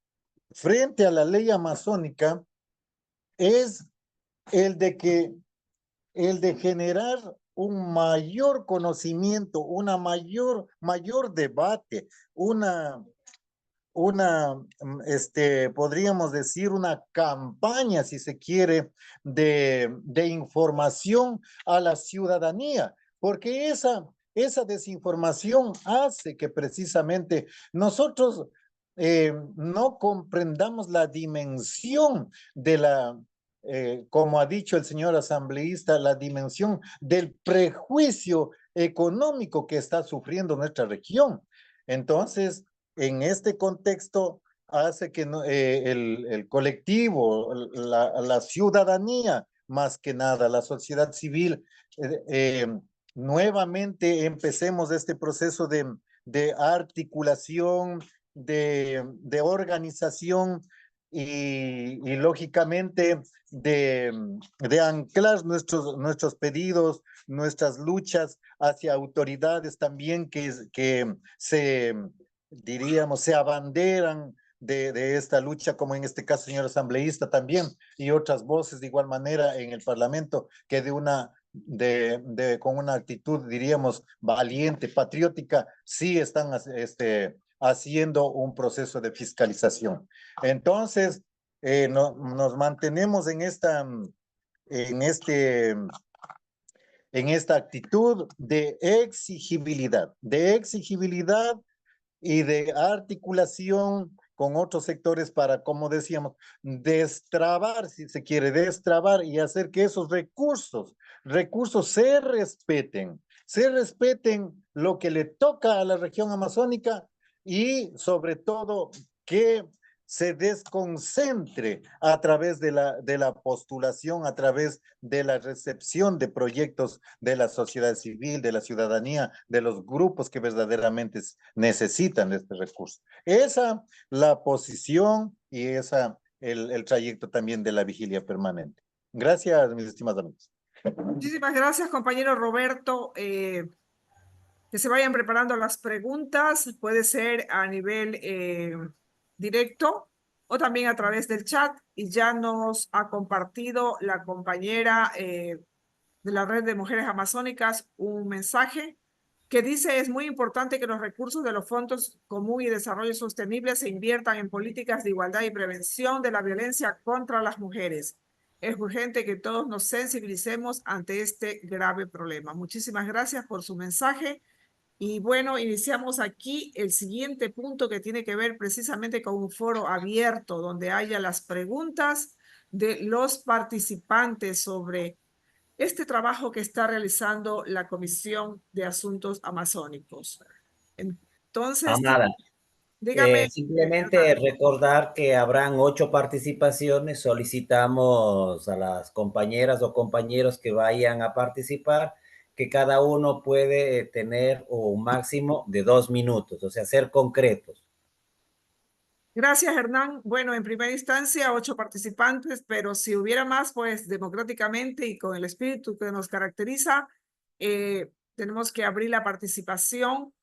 frente a la ley amazónica es el de generar un mayor conocimiento, una mayor debate, podríamos decir una campaña, si se quiere, de información a la ciudadanía, porque esa desinformación hace que precisamente nosotros no comprendamos la dimensión como ha dicho el señor asambleísta, la dimensión del prejuicio económico que está sufriendo nuestra región. Entonces, en este contexto, hace que el colectivo, la ciudadanía, más que nada, la sociedad civil, nuevamente empecemos este proceso de articulación, de organización y lógicamente de anclar nuestros pedidos, nuestras luchas hacia autoridades también que se abanderan de esta lucha, como en este caso, señor asambleísta también, y otras voces de igual manera en el Parlamento, que con una actitud, diríamos, valiente, patriótica, sí están haciendo un proceso de fiscalización. Entonces, nos mantenemos en esta actitud de exigibilidad y de articulación con otros sectores para, como decíamos, destrabar, si se quiere, destrabar y hacer que esos recursos se respeten lo que le toca a la región amazónica y sobre todo que se desconcentre a través de la postulación, a través de la recepción de proyectos de la sociedad civil, de la ciudadanía, de los grupos que verdaderamente necesitan de este recurso. Esa la posición y el trayecto también de la vigilia permanente. Gracias, mis estimados amigos. Muchísimas gracias, compañero Roberto. Que se vayan preparando las preguntas, puede ser a nivel directo o también a través del chat, y ya nos ha compartido la compañera de la Red de Mujeres Amazónicas un mensaje que dice: es muy importante que los recursos de los fondos común y desarrollo sostenible se inviertan en políticas de igualdad y prevención de la violencia contra las mujeres. Es urgente que todos nos sensibilicemos ante este grave problema. Muchísimas gracias por su mensaje. Y bueno, iniciamos aquí el siguiente punto, que tiene que ver precisamente con un foro abierto donde haya las preguntas de los participantes sobre este trabajo que está realizando la Comisión de Asuntos Amazónicos. Entonces, Amada, dígame. simplemente recordar que habrán 8 participaciones. Solicitamos a las compañeras o compañeros que vayan a participar que cada uno puede tener un máximo de 2 minutos, o sea, ser concretos. Gracias, Hernán. Bueno, en primera instancia, 8 participantes, pero si hubiera más, pues democráticamente y con el espíritu que nos caracteriza, tenemos que abrir la participación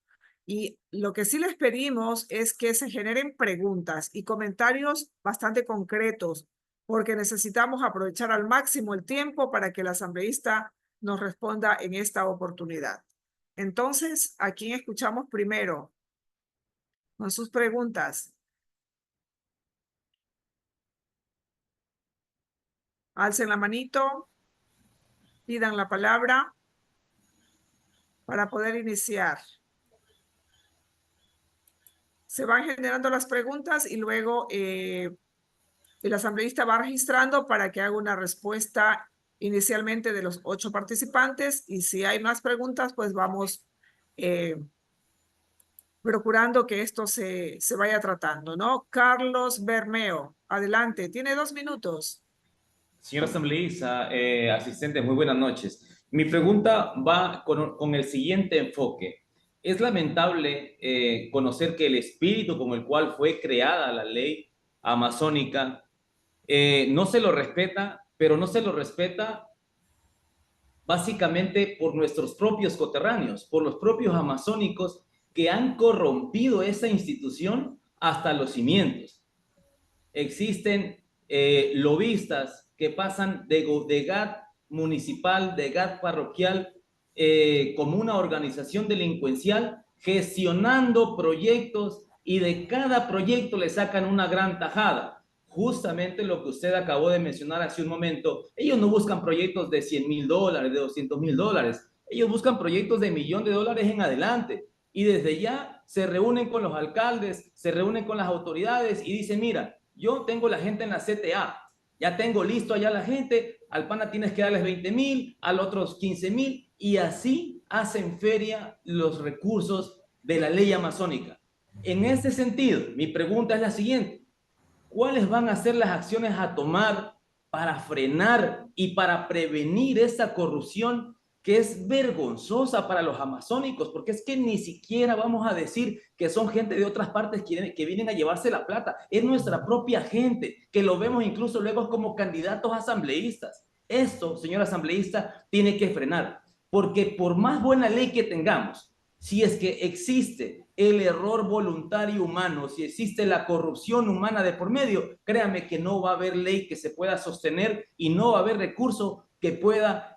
y lo que sí les pedimos es que se generen preguntas y comentarios bastante concretos, porque necesitamos aprovechar al máximo el tiempo para que el asambleísta nos responda en esta oportunidad. Entonces, ¿a quién escuchamos primero? Con sus preguntas. Alcen la manito, pidan la palabra para poder iniciar. Se van generando las preguntas y luego el asambleísta va registrando para que haga una respuesta inicialmente de los 8 participantes, y si hay más preguntas, pues vamos procurando que esto se vaya tratando, ¿no? Carlos Bermeo, adelante, tiene 2 minutos. Señor asambleísta, asistente, muy buenas noches. Mi pregunta va con el siguiente enfoque. Es lamentable conocer que el espíritu con el cual fue creada la ley amazónica no se lo respeta, pero no se lo respeta básicamente por nuestros propios coterráneos, por los propios amazónicos que han corrompido esa institución hasta los cimientos. Existen lobistas que pasan de GAT municipal, de GAT parroquial, como una organización delincuencial, gestionando proyectos, y de cada proyecto le sacan una gran tajada. Justamente lo que usted acabó de mencionar hace un momento, ellos no buscan proyectos de $100,000, de $200,000, ellos buscan proyectos de $1,000,000 en adelante, y desde ya se reúnen con los alcaldes, se reúnen con las autoridades y dicen, mira, yo tengo la gente en la CTA, ya tengo listo allá la gente, al pana tienes que darles 20,000, al otros 15,000, y así hacen feria los recursos de la ley amazónica. En este sentido, mi pregunta es la siguiente: ¿cuáles van a ser las acciones a tomar para frenar y para prevenir esta corrupción que es vergonzosa para los amazónicos? Porque es que ni siquiera vamos a decir que son gente de otras partes que vienen a llevarse la plata. Es nuestra propia gente, que lo vemos incluso luego como candidatos asambleístas. Esto, señor asambleísta, tiene que frenar, porque por más buena ley que tengamos, si es que existe el error voluntario humano, si existe la corrupción humana de por medio, créame que no va a haber ley que se pueda sostener y no va a haber recurso que pueda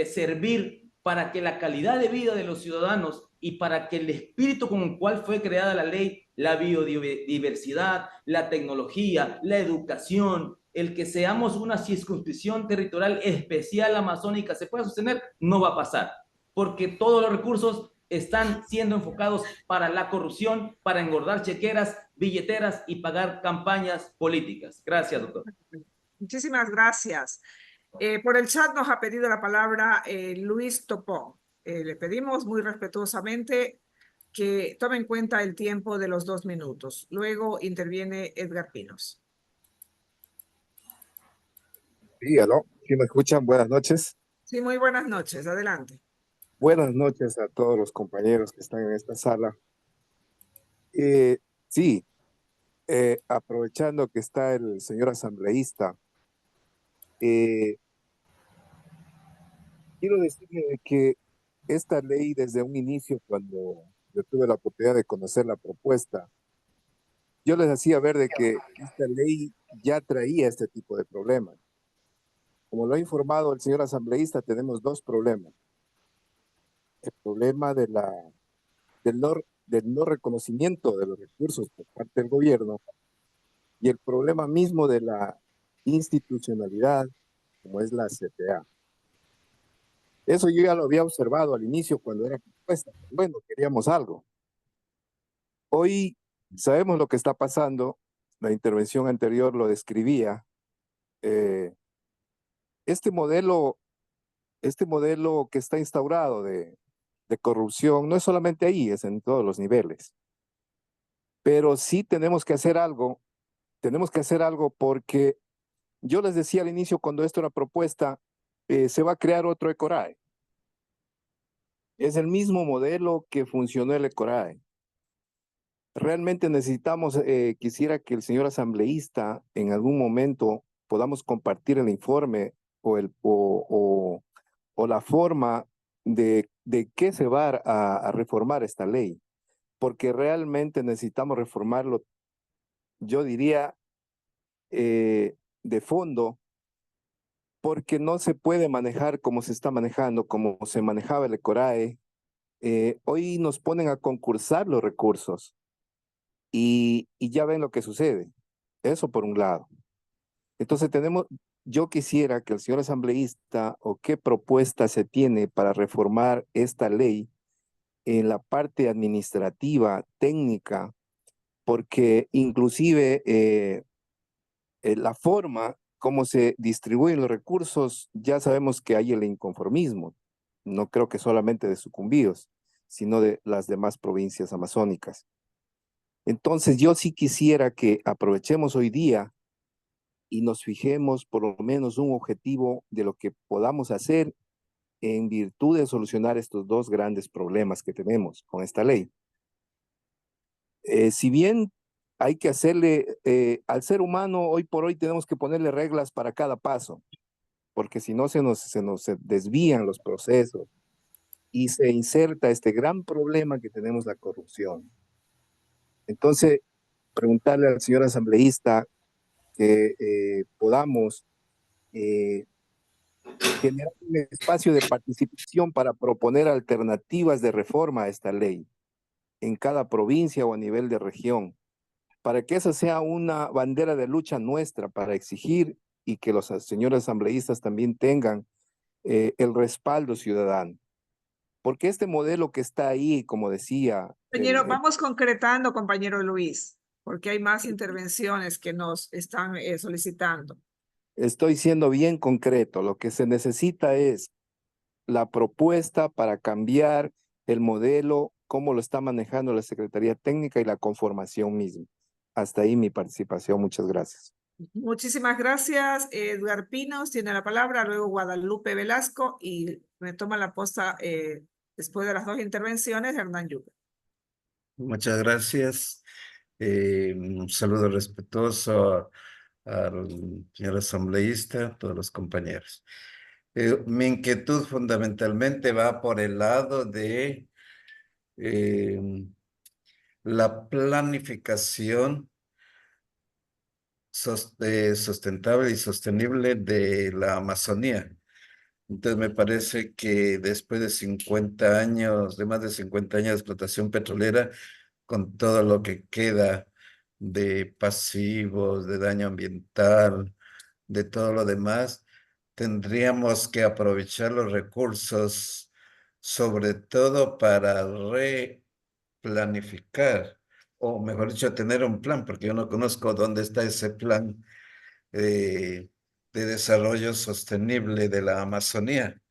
servir para que la calidad de vida de los ciudadanos y para que el espíritu con el cual fue creada la ley, la biodiversidad, la tecnología, la educación, el que seamos una circunscripción territorial especial amazónica se pueda sostener, no va a pasar, porque todos los recursos están siendo enfocados para la corrupción, para engordar chequeras, billeteras y pagar campañas políticas. Gracias, doctor. Muchísimas gracias. Por el chat nos ha pedido la palabra Luis Topón. Le pedimos muy respetuosamente que tome en cuenta el tiempo de los 2 minutos. Luego interviene Edgar Pinos. Sí, aló, ¿sí me escuchan? Buenas noches. Sí, muy buenas noches. Adelante. Buenas noches a todos los compañeros que están en esta sala. Sí, aprovechando que está el señor asambleísta, quiero decirle que esta ley desde un inicio, cuando yo tuve la oportunidad de conocer la propuesta, yo les hacía ver de que esta ley ya traía este tipo de problemas. Como lo ha informado el señor asambleísta, tenemos 2 problemas. El problema del no reconocimiento de los recursos por parte del gobierno y el problema mismo de la institucionalidad, como es la CTA. Eso yo ya lo había observado al inicio cuando era propuesta. Bueno, queríamos algo. Hoy sabemos lo que está pasando. La intervención anterior lo describía. Este modelo que está instaurado de corrupción no es solamente ahí, es en todos los niveles. Pero sí tenemos que hacer algo porque yo les decía al inicio, cuando esto era propuesta, se va a crear otro ECORAE. Es el mismo modelo que funcionó el ECORAE. Realmente necesitamos, quisiera que el señor asambleísta en algún momento podamos compartir el informe o la forma de qué se va a reformar esta ley, porque realmente necesitamos reformarlo, yo diría, de fondo, porque no se puede manejar como se está manejando, como se manejaba el ECORAE. Hoy nos ponen a concursar los recursos y ya ven lo que sucede. Eso por un lado. Entonces yo quisiera que el señor asambleísta o qué propuesta se tiene para reformar esta ley en la parte administrativa, técnica, porque inclusive la forma como se distribuyen los recursos, ya sabemos que hay el inconformismo, no creo que solamente de Sucumbíos, sino de las demás provincias amazónicas. Entonces yo sí quisiera que aprovechemos hoy día y nos fijemos por lo menos un objetivo de lo que podamos hacer en virtud de solucionar estos dos grandes problemas que tenemos con esta ley. Si bien hay que hacerle, al ser humano hoy por hoy tenemos que ponerle reglas para cada paso, porque si no se nos desvían los procesos y se inserta este gran problema que tenemos, la corrupción. Entonces, preguntarle al señor asambleísta que podamos generar un espacio de participación para proponer alternativas de reforma a esta ley en cada provincia o a nivel de región, para que esa sea una bandera de lucha nuestra para exigir y que los señores asambleístas también tengan el respaldo ciudadano. Porque este modelo que está ahí, como decía... Compañero, vamos concretando, compañero Luis, porque hay más intervenciones que nos están solicitando. Estoy siendo bien concreto. Lo que se necesita es la propuesta para cambiar el modelo, cómo lo está manejando la Secretaría Técnica y la conformación misma. Hasta ahí mi participación. Muchas gracias. Muchísimas gracias. Edgar Pinos tiene la palabra, luego Guadalupe Velasco y retoma la posta después de las dos intervenciones, Hernán Yuca. Muchas gracias. Un saludo respetuoso al señor asambleísta, a todos los compañeros. Mi inquietud fundamentalmente va por el lado de la planificación sustentable y sostenible de la Amazonía. Entonces me parece que después de 50 años, de más de 50 años de explotación petrolera, con todo lo que queda de pasivos, de daño ambiental, de todo lo demás, tendríamos que aprovechar los recursos, sobre todo para replanificar, o mejor dicho, tener un plan, porque yo no conozco dónde está ese plan de desarrollo sostenible de la Amazonía,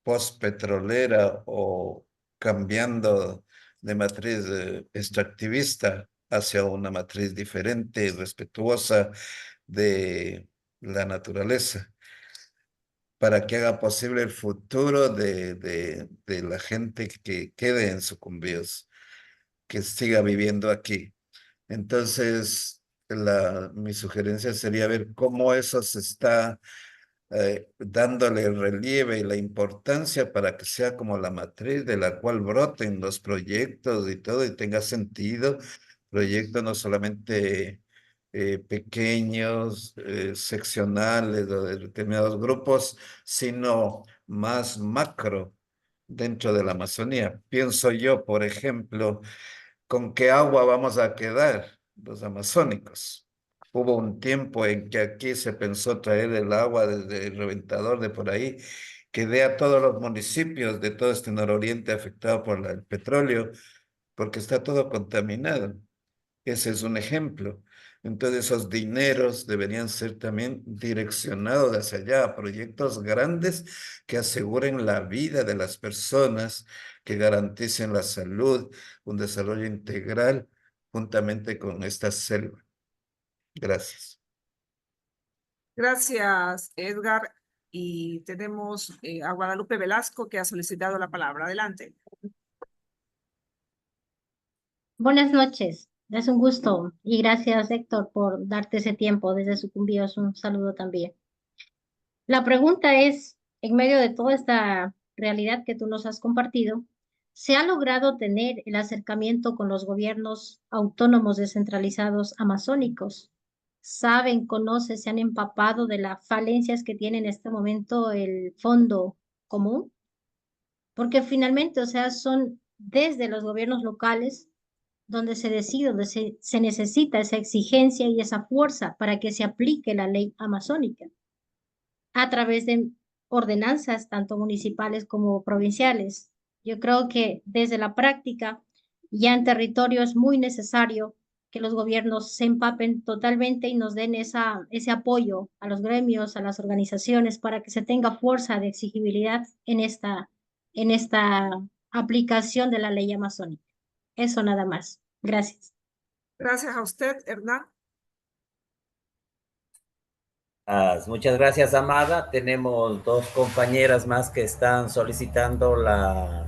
postpetrolera o cambiando de matriz extractivista hacia una matriz diferente y respetuosa de la naturaleza, para que haga posible el futuro de la gente que quede en Sucumbíos, que siga viviendo aquí. Entonces, mi sugerencia sería ver cómo eso se está dándole el relieve y la importancia para que sea como la matriz de la cual broten los proyectos y todo y tenga sentido. Proyectos no solamente pequeños, seccionales o de determinados grupos, sino más macro dentro de la Amazonía. Pienso yo, por ejemplo, ¿con qué agua vamos a quedar los amazónicos? Hubo un tiempo en que aquí se pensó traer el agua desde el Reventador de por ahí, que dé a todos los municipios de todo este nororiente afectado por el petróleo, porque está todo contaminado. Ese es un ejemplo. Entonces esos dineros deberían ser también direccionados hacia allá, a proyectos grandes que aseguren la vida de las personas, que garanticen la salud, un desarrollo integral, juntamente con esta selva. Gracias. Gracias, Edgar. Y tenemos a Guadalupe Velasco que ha solicitado la palabra. Adelante. Buenas noches, es un gusto y gracias Héctor por darte ese tiempo desde Sucumbíos, un saludo también. La pregunta es, en medio de toda esta realidad que tú nos has compartido, se ha logrado tener el acercamiento con los gobiernos autónomos descentralizados amazónicos. Saben, conocen, se han empapado de las falencias que tiene en este momento el fondo común, porque finalmente, o sea, son desde los gobiernos locales donde se decide, donde se necesita esa exigencia y esa fuerza para que se aplique la ley amazónica a través de ordenanzas tanto municipales como provinciales. Yo creo que desde la práctica, ya en territorio es muy necesario que los gobiernos se empapen totalmente y nos den ese apoyo a los gremios, a las organizaciones, para que se tenga fuerza de exigibilidad en esta aplicación de la ley amazónica. Eso nada más. Gracias. Gracias a usted, Hernán. Muchas gracias, Amada. Tenemos dos compañeras más que están solicitando la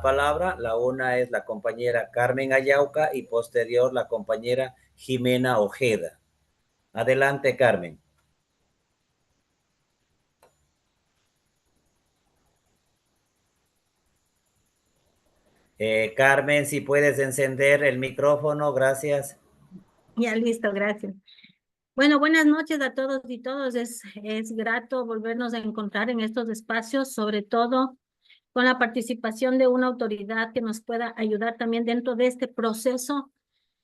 palabra. La una es la compañera Carmen Ayauca y posterior la compañera Jimena Ojeda. Adelante, Carmen. Carmen, si puedes encender el micrófono, gracias. Ya listo, gracias. Bueno, buenas noches a todos y todas. Es grato volvernos a encontrar en estos espacios, sobre todo con la participación de una autoridad que nos pueda ayudar también dentro de este proceso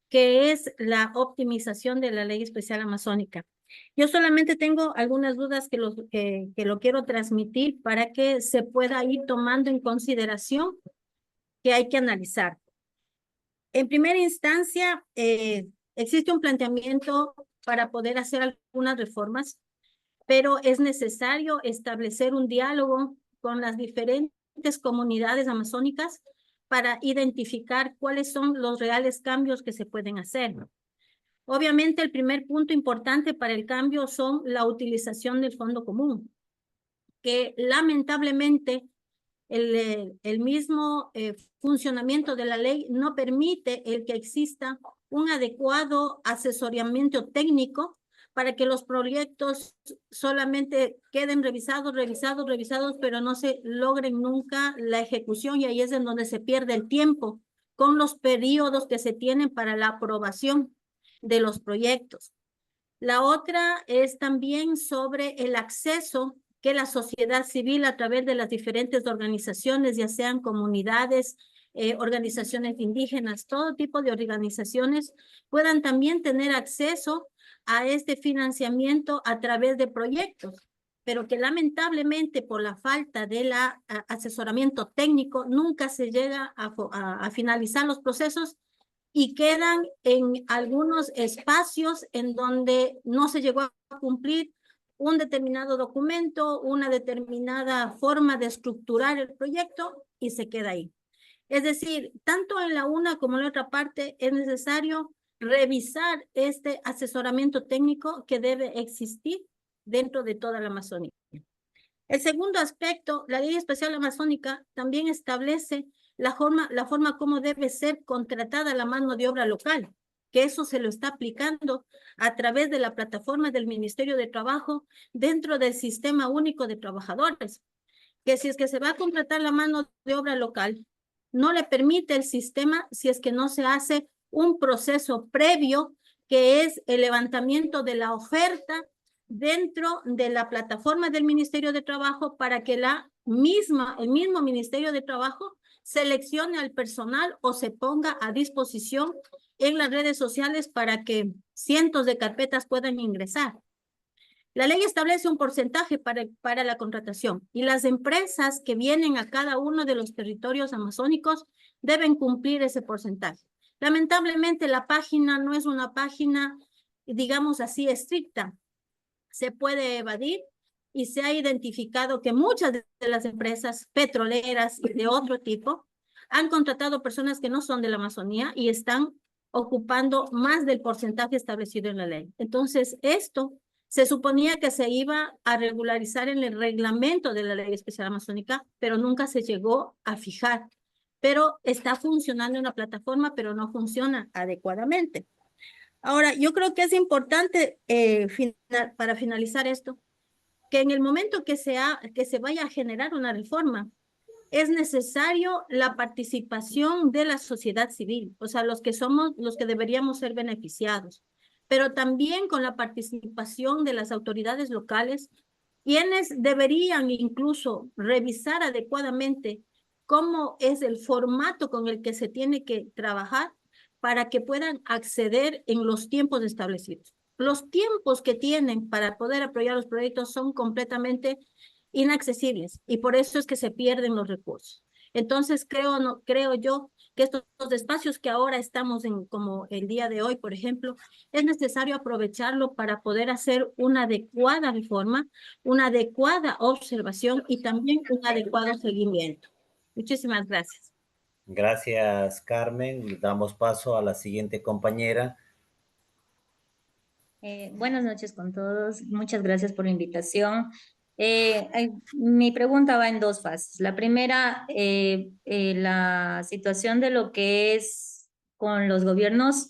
que es la optimización de la Ley Especial Amazónica. Yo solamente tengo algunas dudas que lo quiero transmitir para que se pueda ir tomando en consideración que hay que analizar. En primera instancia, existe un planteamiento para poder hacer algunas reformas, pero es necesario establecer un diálogo con las diferentes comunidades amazónicas para identificar cuáles son los reales cambios que se pueden hacer. Obviamente, el primer punto importante para el cambio son la utilización del fondo común, que lamentablemente el mismo funcionamiento de la ley no permite el que exista un adecuado asesoramiento técnico para que los proyectos solamente queden revisados, pero no se logren nunca la ejecución, y ahí es en donde se pierde el tiempo con los periodos que se tienen para la aprobación de los proyectos. La otra es también sobre el acceso que la sociedad civil a través de las diferentes organizaciones, ya sean comunidades, organizaciones indígenas, todo tipo de organizaciones, puedan también tener acceso a este financiamiento a través de proyectos, pero que lamentablemente por la falta de asesoramiento técnico nunca se llega a finalizar los procesos y quedan en algunos espacios en donde no se llegó a cumplir un determinado documento, una determinada forma de estructurar el proyecto y se queda ahí. Es decir, tanto en la una como en la otra parte es necesario revisar este asesoramiento técnico que debe existir dentro de toda la Amazonía. El segundo aspecto, la Ley Especial Amazónica también establece la forma como debe ser contratada la mano de obra local, que eso se lo está aplicando a través de la plataforma del Ministerio de Trabajo dentro del Sistema Único de Trabajadores, que si es que se va a contratar la mano de obra local, no le permite el sistema si es que no se hace un proceso previo, que es el levantamiento de la oferta dentro de la plataforma del Ministerio de Trabajo para que el mismo Ministerio de Trabajo seleccione al personal o se ponga a disposición en las redes sociales para que cientos de carpetas puedan ingresar. La ley establece un porcentaje para la contratación y las empresas que vienen a cada uno de los territorios amazónicos deben cumplir ese porcentaje. Lamentablemente la página no es una página, digamos así, estricta. Se puede evadir y se ha identificado que muchas de las empresas petroleras y de otro tipo han contratado personas que no son de la Amazonía y están ocupando más del porcentaje establecido en la ley. Entonces, esto se suponía que se iba a regularizar en el reglamento de la Ley Especial Amazónica, pero nunca se llegó a fijar. Pero está funcionando en la plataforma, pero no funciona adecuadamente. Ahora, yo creo que es importante, para finalizar esto, que en el momento que se vaya a generar una reforma, es necesario la participación de la sociedad civil, o sea, los que deberíamos ser beneficiados, pero también con la participación de las autoridades locales, quienes deberían incluso revisar adecuadamente cómo es el formato con el que se tiene que trabajar para que puedan acceder en los tiempos establecidos. Los tiempos que tienen para poder apoyar los proyectos son completamente inaccesibles y por eso es que se pierden los recursos. Entonces creo yo que estos espacios que ahora estamos en, como el día de hoy, por ejemplo, es necesario aprovecharlo para poder hacer una adecuada reforma, una adecuada observación y también un adecuado seguimiento. Muchísimas gracias. Gracias, Carmen. Damos paso a la siguiente compañera. Buenas noches con todos. Muchas gracias por la invitación. Mi pregunta va en dos fases. La primera, la situación de lo que es con los gobiernos.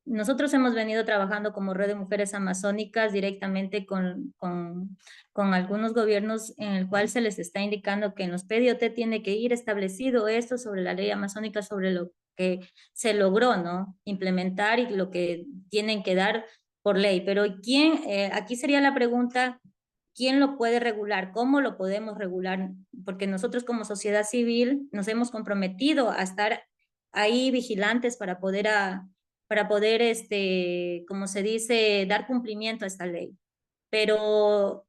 Nosotros hemos venido trabajando como Red de Mujeres Amazónicas directamente con algunos gobiernos en el cual se les está indicando que en los PDOT tiene que ir establecido esto sobre la ley amazónica, sobre lo que se logró, ¿no? Implementar y lo que tienen que dar por ley. Pero ¿quién? Aquí sería la pregunta, ¿quién lo puede regular? ¿Cómo lo podemos regular? Porque nosotros como sociedad civil nos hemos comprometido a estar ahí vigilantes para poder, como se dice, dar cumplimiento a esta ley. Pero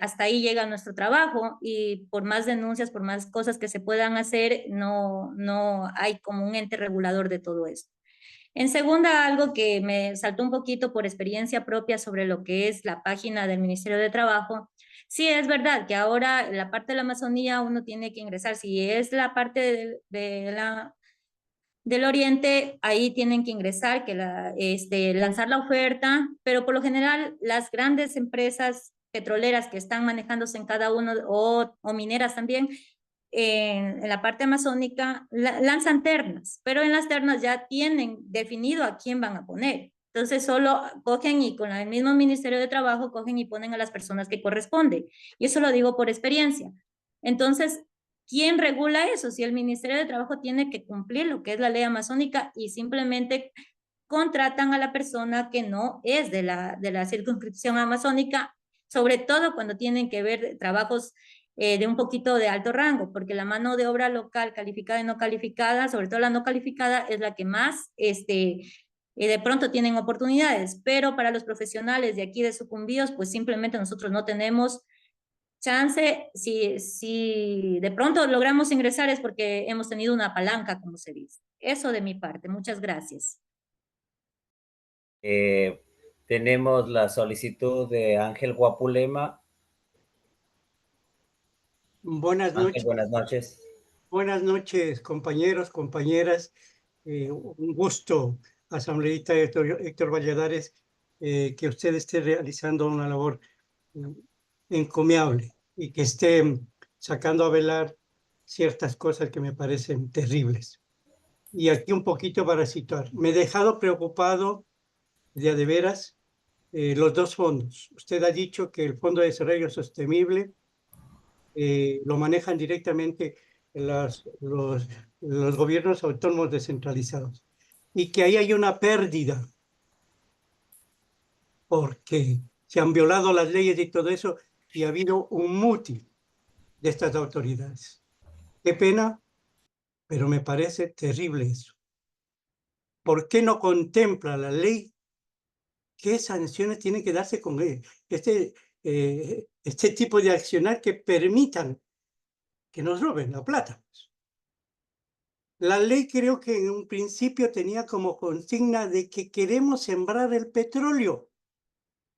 hasta ahí llega nuestro trabajo y por más denuncias, por más cosas que se puedan hacer, no hay como un ente regulador de todo esto. En segunda, algo que me saltó un poquito por experiencia propia sobre lo que es la página del Ministerio de Trabajo. Sí, es verdad que ahora la parte de la Amazonía uno tiene que ingresar. Si es la parte del Oriente, ahí tienen que ingresar, lanzar la oferta, pero por lo general las grandes empresas petroleras que están manejándose en cada uno, o mineras también, en la parte amazónica, lanzan ternas, pero en las ternas ya tienen definido a quién van a poner. Entonces solo cogen y con el mismo Ministerio de Trabajo cogen y ponen a las personas que corresponden. Y eso lo digo por experiencia. Entonces, ¿quién regula eso? Si el Ministerio de Trabajo tiene que cumplir lo que es la ley amazónica y simplemente contratan a la persona que no es de la circunscripción amazónica, sobre todo cuando tienen que ver trabajos de un poquito de alto rango, porque la mano de obra local, calificada y no calificada, sobre todo la no calificada, es la que más de pronto tienen oportunidades, pero para los profesionales de aquí de Sucumbíos, pues simplemente nosotros no tenemos chance. Si de pronto logramos ingresar es porque hemos tenido una palanca, como se dice. Eso de mi parte. Muchas gracias. Tenemos la solicitud de Ángel Guapulema. Buenas Ángel, noches. buenas noches. Buenas noches, compañeros, compañeras. Un gusto, asambleísta Héctor Valladares, que usted esté realizando una labor encomiable y que esté sacando a velar ciertas cosas que me parecen terribles. Y aquí un poquito para situar. Me he dejado preocupado de veras los dos fondos. Usted ha dicho que el Fondo de Desarrollo Sostenible lo manejan directamente los gobiernos autónomos descentralizados y que ahí hay una pérdida porque se han violado las leyes y todo eso y ha habido un muti de estas autoridades. Qué pena, pero me parece terrible eso. ¿Por qué no contempla la ley qué sanciones tienen que darse con este tipo de accionar que permitan que nos roben la plata? La ley creo que en un principio tenía como consigna de que queremos sembrar el petróleo.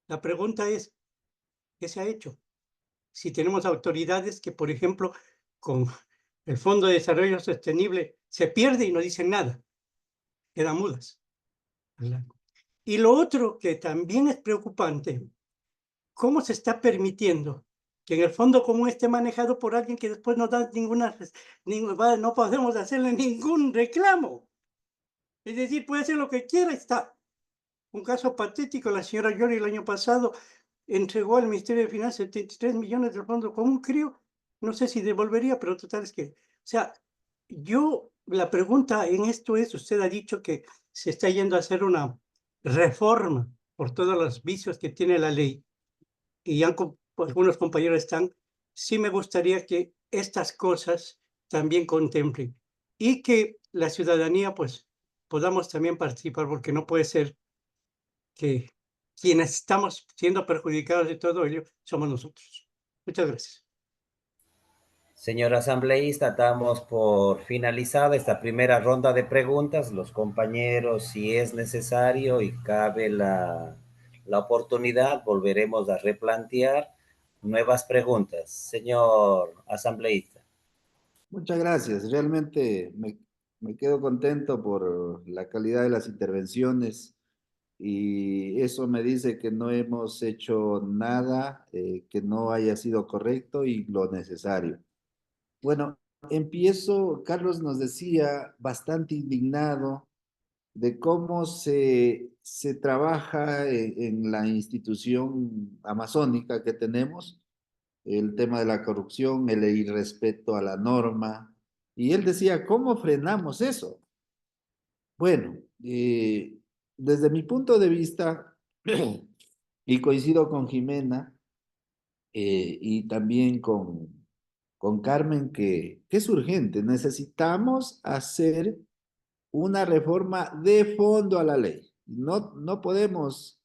La pregunta es, ¿qué se ha hecho? Si tenemos autoridades que, por ejemplo, con el Fondo de Desarrollo Sostenible se pierde y no dicen nada, quedan mudas. Y lo otro que también es preocupante, ¿cómo se está permitiendo que en el fondo común esté manejado por alguien que después no da no podemos hacerle ningún reclamo? Es decir, puede hacer lo que quiera y está. Un caso patético, la señora Yori el año pasado entregó al Ministerio de Finanzas 73 millones del Fondo Común, creo, no sé si devolvería, pero total es que, o sea, la pregunta en esto es, usted ha dicho que se está yendo a hacer una reforma por todos los vicios que tiene la ley, y algunos compañeros están, sí me gustaría que estas cosas también contemplen y que la ciudadanía pues podamos también participar, porque no puede ser que quienes estamos siendo perjudicados de todo ello somos nosotros. Muchas gracias. Señor asambleísta, damos por finalizada esta primera ronda de preguntas. Los compañeros, si es necesario y cabe la oportunidad, volveremos a replantear nuevas preguntas. Señor asambleísta. Muchas gracias. Realmente me quedo contento por la calidad de las intervenciones y eso me dice que no hemos hecho nada que no haya sido correcto y lo necesario. Bueno, Carlos nos decía, bastante indignado de cómo se trabaja en la institución amazónica que tenemos, el tema de la corrupción, el irrespeto a la norma. Y él decía, ¿cómo frenamos eso? Bueno, desde mi punto de vista, y coincido con Jimena y también con Carmen, que es urgente, necesitamos hacer una reforma de fondo a la ley. No podemos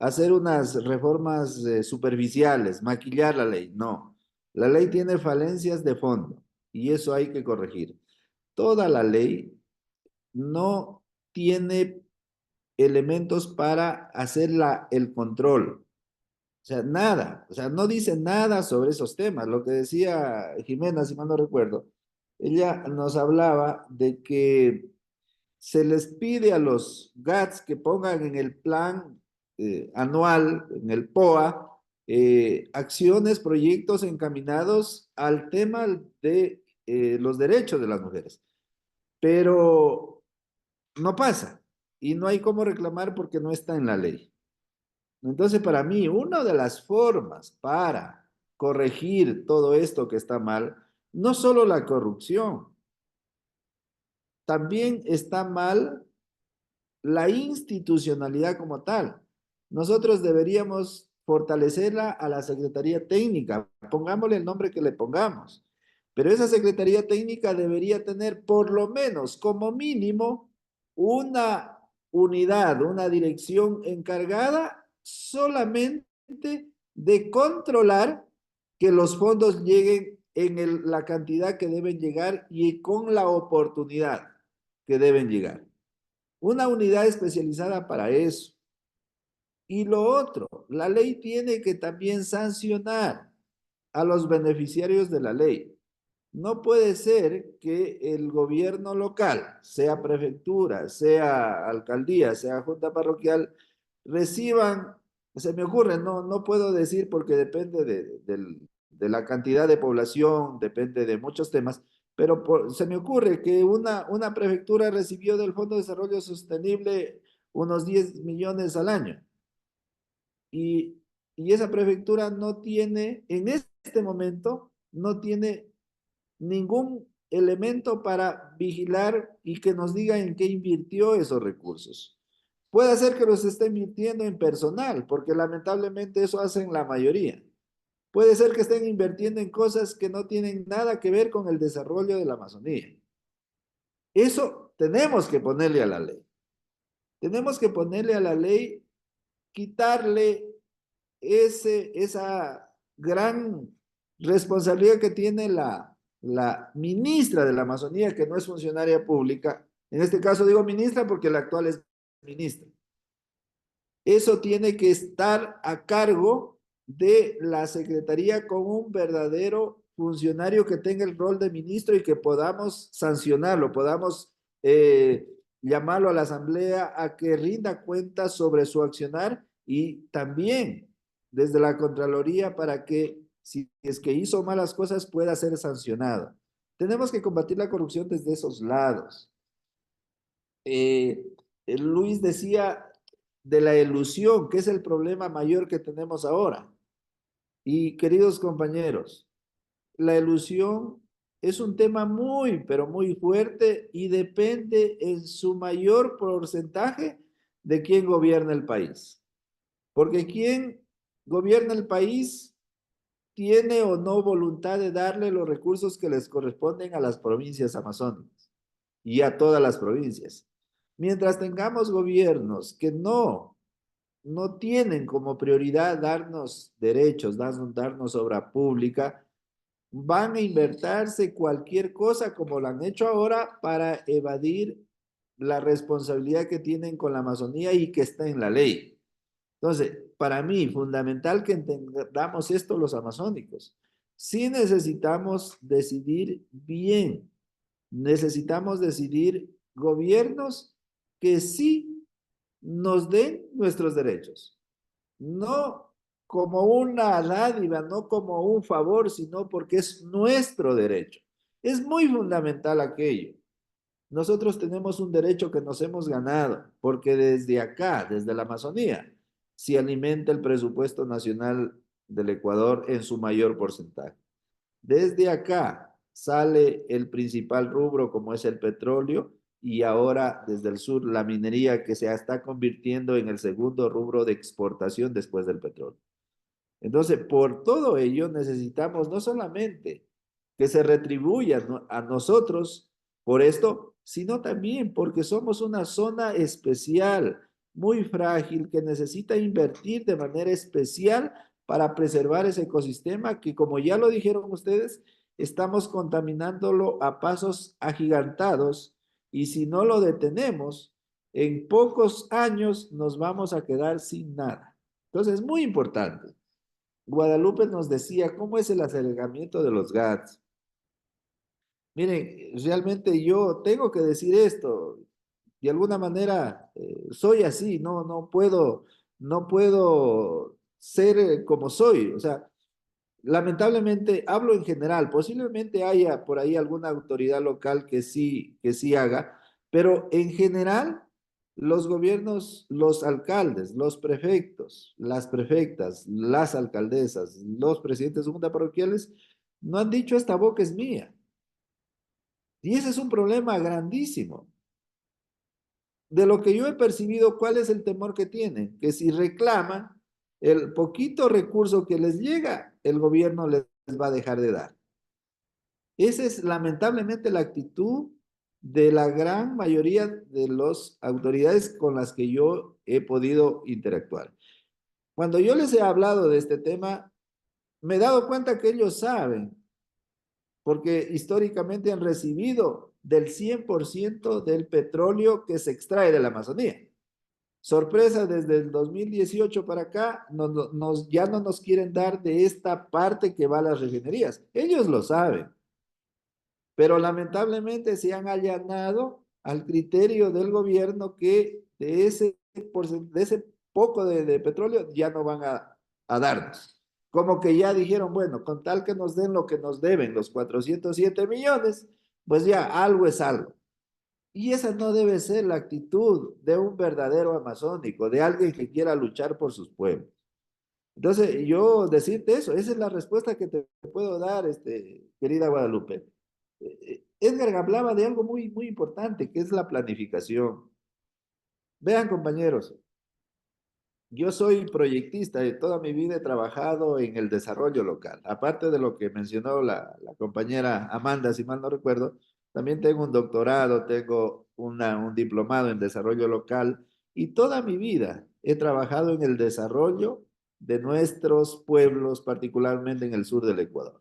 hacer unas reformas superficiales, maquillar la ley, no. La ley tiene falencias de fondo y eso hay que corregir. Toda la ley no tiene elementos para hacer el control. O sea, nada, o sea, no dice nada sobre esos temas. Lo que decía Jimena, si mal no recuerdo, ella nos hablaba de que se les pide a los GATS que pongan en el plan anual, en el POA, acciones, proyectos encaminados al tema de los derechos de las mujeres. Pero no pasa y no hay cómo reclamar porque no está en la ley. Entonces, para mí, una de las formas para corregir todo esto que está mal, no solo la corrupción, también está mal la institucionalidad como tal. Nosotros deberíamos fortalecerla a la Secretaría Técnica, pongámosle el nombre que le pongamos, pero esa Secretaría Técnica debería tener por lo menos, como mínimo, una unidad, una dirección encargada solamente de controlar que los fondos lleguen en la cantidad que deben llegar y con la oportunidad que deben llegar. Una unidad especializada para eso. Y lo otro, la ley tiene que también sancionar a los beneficiarios de la ley. No puede ser que el gobierno local, sea prefectura, sea alcaldía, sea junta parroquial, reciban, se me ocurre, no puedo decir porque depende de la cantidad de población, depende de muchos temas, pero se me ocurre que una prefectura recibió del Fondo de Desarrollo Sostenible unos 10 millones al año. Y esa prefectura no tiene, en este momento, no tiene ningún elemento para vigilar y que nos diga en qué invirtió esos recursos. Puede ser que los esté invirtiendo en personal, porque lamentablemente eso hacen la mayoría. Puede ser que estén invirtiendo en cosas que no tienen nada que ver con el desarrollo de la Amazonía. Eso tenemos que ponerle a la ley. Tenemos que ponerle a la ley, quitarle esa gran responsabilidad que tiene la ministra de la Amazonía, que no es funcionaria pública. En este caso digo ministra porque la actual es ministra. Eso tiene que estar a cargo de la Secretaría con un verdadero funcionario que tenga el rol de ministro y que podamos sancionarlo, podamos llamarlo a la Asamblea a que rinda cuentas sobre su accionar y también desde la Contraloría para que si es que hizo malas cosas pueda ser sancionado. Tenemos que combatir la corrupción desde esos lados. Luis decía, de la elusión, que es el problema mayor que tenemos ahora. Y queridos compañeros, la elusión es un tema muy, pero muy fuerte y depende en su mayor porcentaje de quién gobierna el país. Porque quien gobierna el país tiene o no voluntad de darle los recursos que les corresponden a las provincias amazónicas y a todas las provincias. Mientras tengamos gobiernos que no tienen como prioridad darnos derechos, darnos obra pública, van a invertirse cualquier cosa como lo han hecho ahora para evadir la responsabilidad que tienen con la Amazonía y que está en la ley. Entonces, para mí, fundamental que entendamos esto los amazónicos. Sí necesitamos decidir bien, necesitamos decidir gobiernos que sí nos den nuestros derechos, no como una dádiva, no como un favor, sino porque es nuestro derecho. Es muy fundamental aquello. Nosotros tenemos un derecho que nos hemos ganado, porque desde acá, desde la Amazonía, se alimenta el presupuesto nacional del Ecuador en su mayor porcentaje. Desde acá sale el principal rubro como es el petróleo y ahora desde el sur la minería que se está convirtiendo en el segundo rubro de exportación después del petróleo. Entonces, por todo ello necesitamos no solamente que se retribuya a nosotros por esto, sino también porque somos una zona especial, muy frágil, que necesita invertir de manera especial para preservar ese ecosistema que, como ya lo dijeron ustedes, estamos contaminándolo a pasos agigantados y si no lo detenemos, en pocos años nos vamos a quedar sin nada. Entonces, es muy importante. Guadalupe nos decía, ¿cómo es el acercamiento de los GATS? Miren, realmente yo tengo que decir esto. De alguna manera soy así, no puedo ser como soy. O sea, lamentablemente hablo en general. Posiblemente haya por ahí alguna autoridad local que sí haga, pero en general los gobiernos, los alcaldes, los prefectos, las prefectas, las alcaldesas, los presidentes de juntas parroquiales no han dicho esta boca es mía. Y ese es un problema grandísimo. De lo que yo he percibido, ¿cuál es el temor que tienen? Que si reclaman el poquito recurso que les llega, el gobierno les va a dejar de dar. Esa es lamentablemente la actitud de la gran mayoría de las autoridades con las que yo he podido interactuar. Cuando yo les he hablado de este tema, me he dado cuenta que ellos saben, porque históricamente han recibido del 100% del petróleo que se extrae de la Amazonía. Sorpresa, desde el 2018 para acá, ya no nos quieren dar de esta parte que va a las refinerías. Ellos lo saben, pero lamentablemente se han allanado al criterio del gobierno que de ese poco de petróleo ya no van a darnos. Como que ya dijeron, bueno, con tal que nos den lo que nos deben, los 407 millones, pues ya algo es algo. Y esa no debe ser la actitud de un verdadero amazónico, de alguien que quiera luchar por sus pueblos. Entonces, yo decirte eso, esa es la respuesta que te puedo dar, querida Guadalupe. Edgar hablaba de algo muy, muy importante, que es la planificación. Vean, compañeros, yo soy proyectista y toda mi vida he trabajado en el desarrollo local. Aparte de lo que mencionó la compañera Amanda, si mal no recuerdo, también tengo un doctorado, tengo un diplomado en desarrollo local y toda mi vida he trabajado en el desarrollo de nuestros pueblos, particularmente en el sur del Ecuador.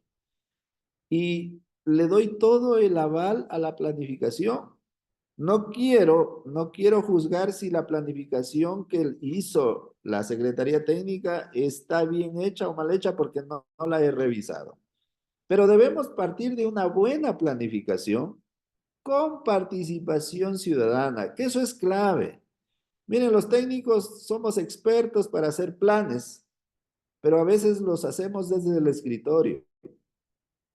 Y le doy todo el aval a la planificación. No quiero juzgar si la planificación que hizo la Secretaría Técnica está bien hecha o mal hecha porque no la he revisado. Pero debemos partir de una buena planificación con participación ciudadana, que eso es clave. Miren, los técnicos somos expertos para hacer planes, pero a veces los hacemos desde el escritorio.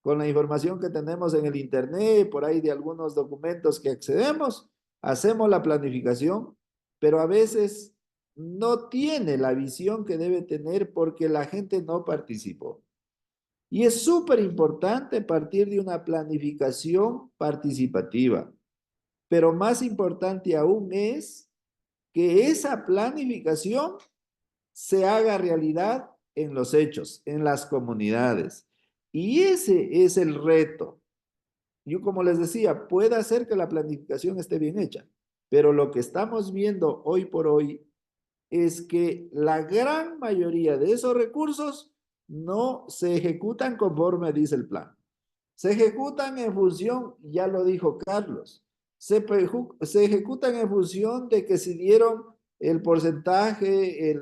Con la información que tenemos en el internet, por ahí de algunos documentos que accedemos, hacemos la planificación, pero a veces no tiene la visión que debe tener porque la gente no participó. Y es súper importante partir de una planificación participativa. Pero más importante aún es que esa planificación se haga realidad en los hechos, en las comunidades. Y ese es el reto. Yo, como les decía, puede ser que la planificación esté bien hecha, pero lo que estamos viendo hoy por hoy es que la gran mayoría de esos recursos no se ejecutan conforme dice el plan. Se ejecutan en función, ya lo dijo Carlos, se ejecutan en función de que si dieron el porcentaje,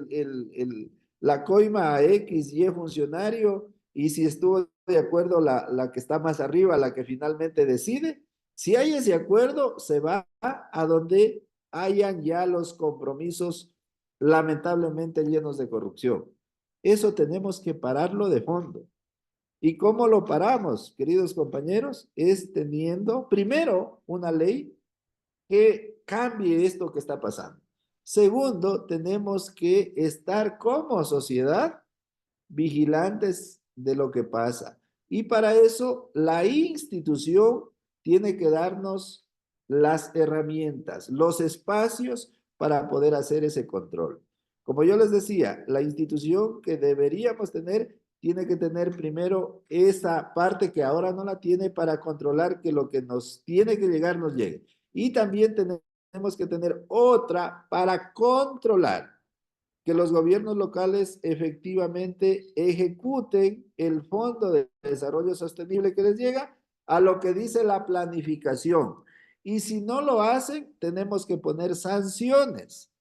la coima a X, Y funcionario, y si estuvo de acuerdo la que está más arriba, la que finalmente decide. Si hay ese acuerdo, se va a donde hayan ya los compromisos lamentablemente llenos de corrupción. Eso tenemos que pararlo de fondo. ¿Y cómo lo paramos, queridos compañeros? Es teniendo, primero, una ley que cambie esto que está pasando. Segundo, tenemos que estar como sociedad vigilantes de lo que pasa. Y para eso, la institución tiene que darnos las herramientas, los espacios para poder hacer ese control. Como yo les decía, la institución que deberíamos tener tiene que tener primero esa parte que ahora no la tiene para controlar que lo que nos tiene que llegar nos llegue. Y también tenemos que tener otra para controlar que los gobiernos locales efectivamente ejecuten el Fondo de Desarrollo Sostenible que les llega a lo que dice la planificación. Y si no lo hacen, tenemos que poner sanciones.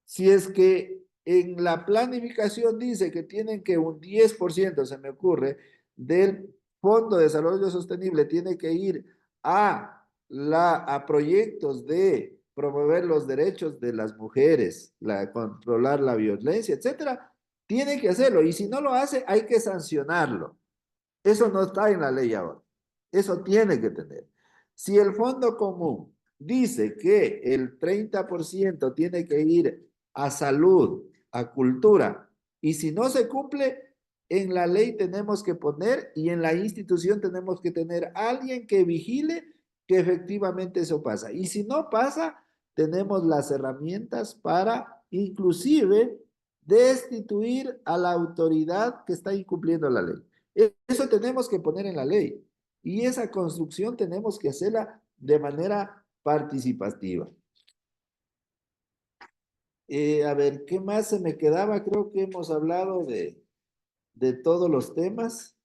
Si es que en la planificación dice que tienen que un 10%, se me ocurre, del Fondo de Desarrollo Sostenible tiene que ir a proyectos de promover los derechos de las mujeres, controlar la violencia, etcétera, tiene que hacerlo. Y si no lo hace, hay que sancionarlo. Eso no está en la ley ahora. Eso tiene que tener. Si el fondo común dice que el 30% tiene que ir a salud, a cultura, y si no se cumple, en la ley tenemos que poner y en la institución tenemos que tener alguien que vigile que efectivamente eso pasa. Y si no pasa, tenemos las herramientas para inclusive destituir a la autoridad que está incumpliendo la ley. Eso tenemos que poner en la ley y esa construcción tenemos que hacerla de manera participativa. A ver, ¿qué más se me quedaba? Creo que hemos hablado de todos los temas.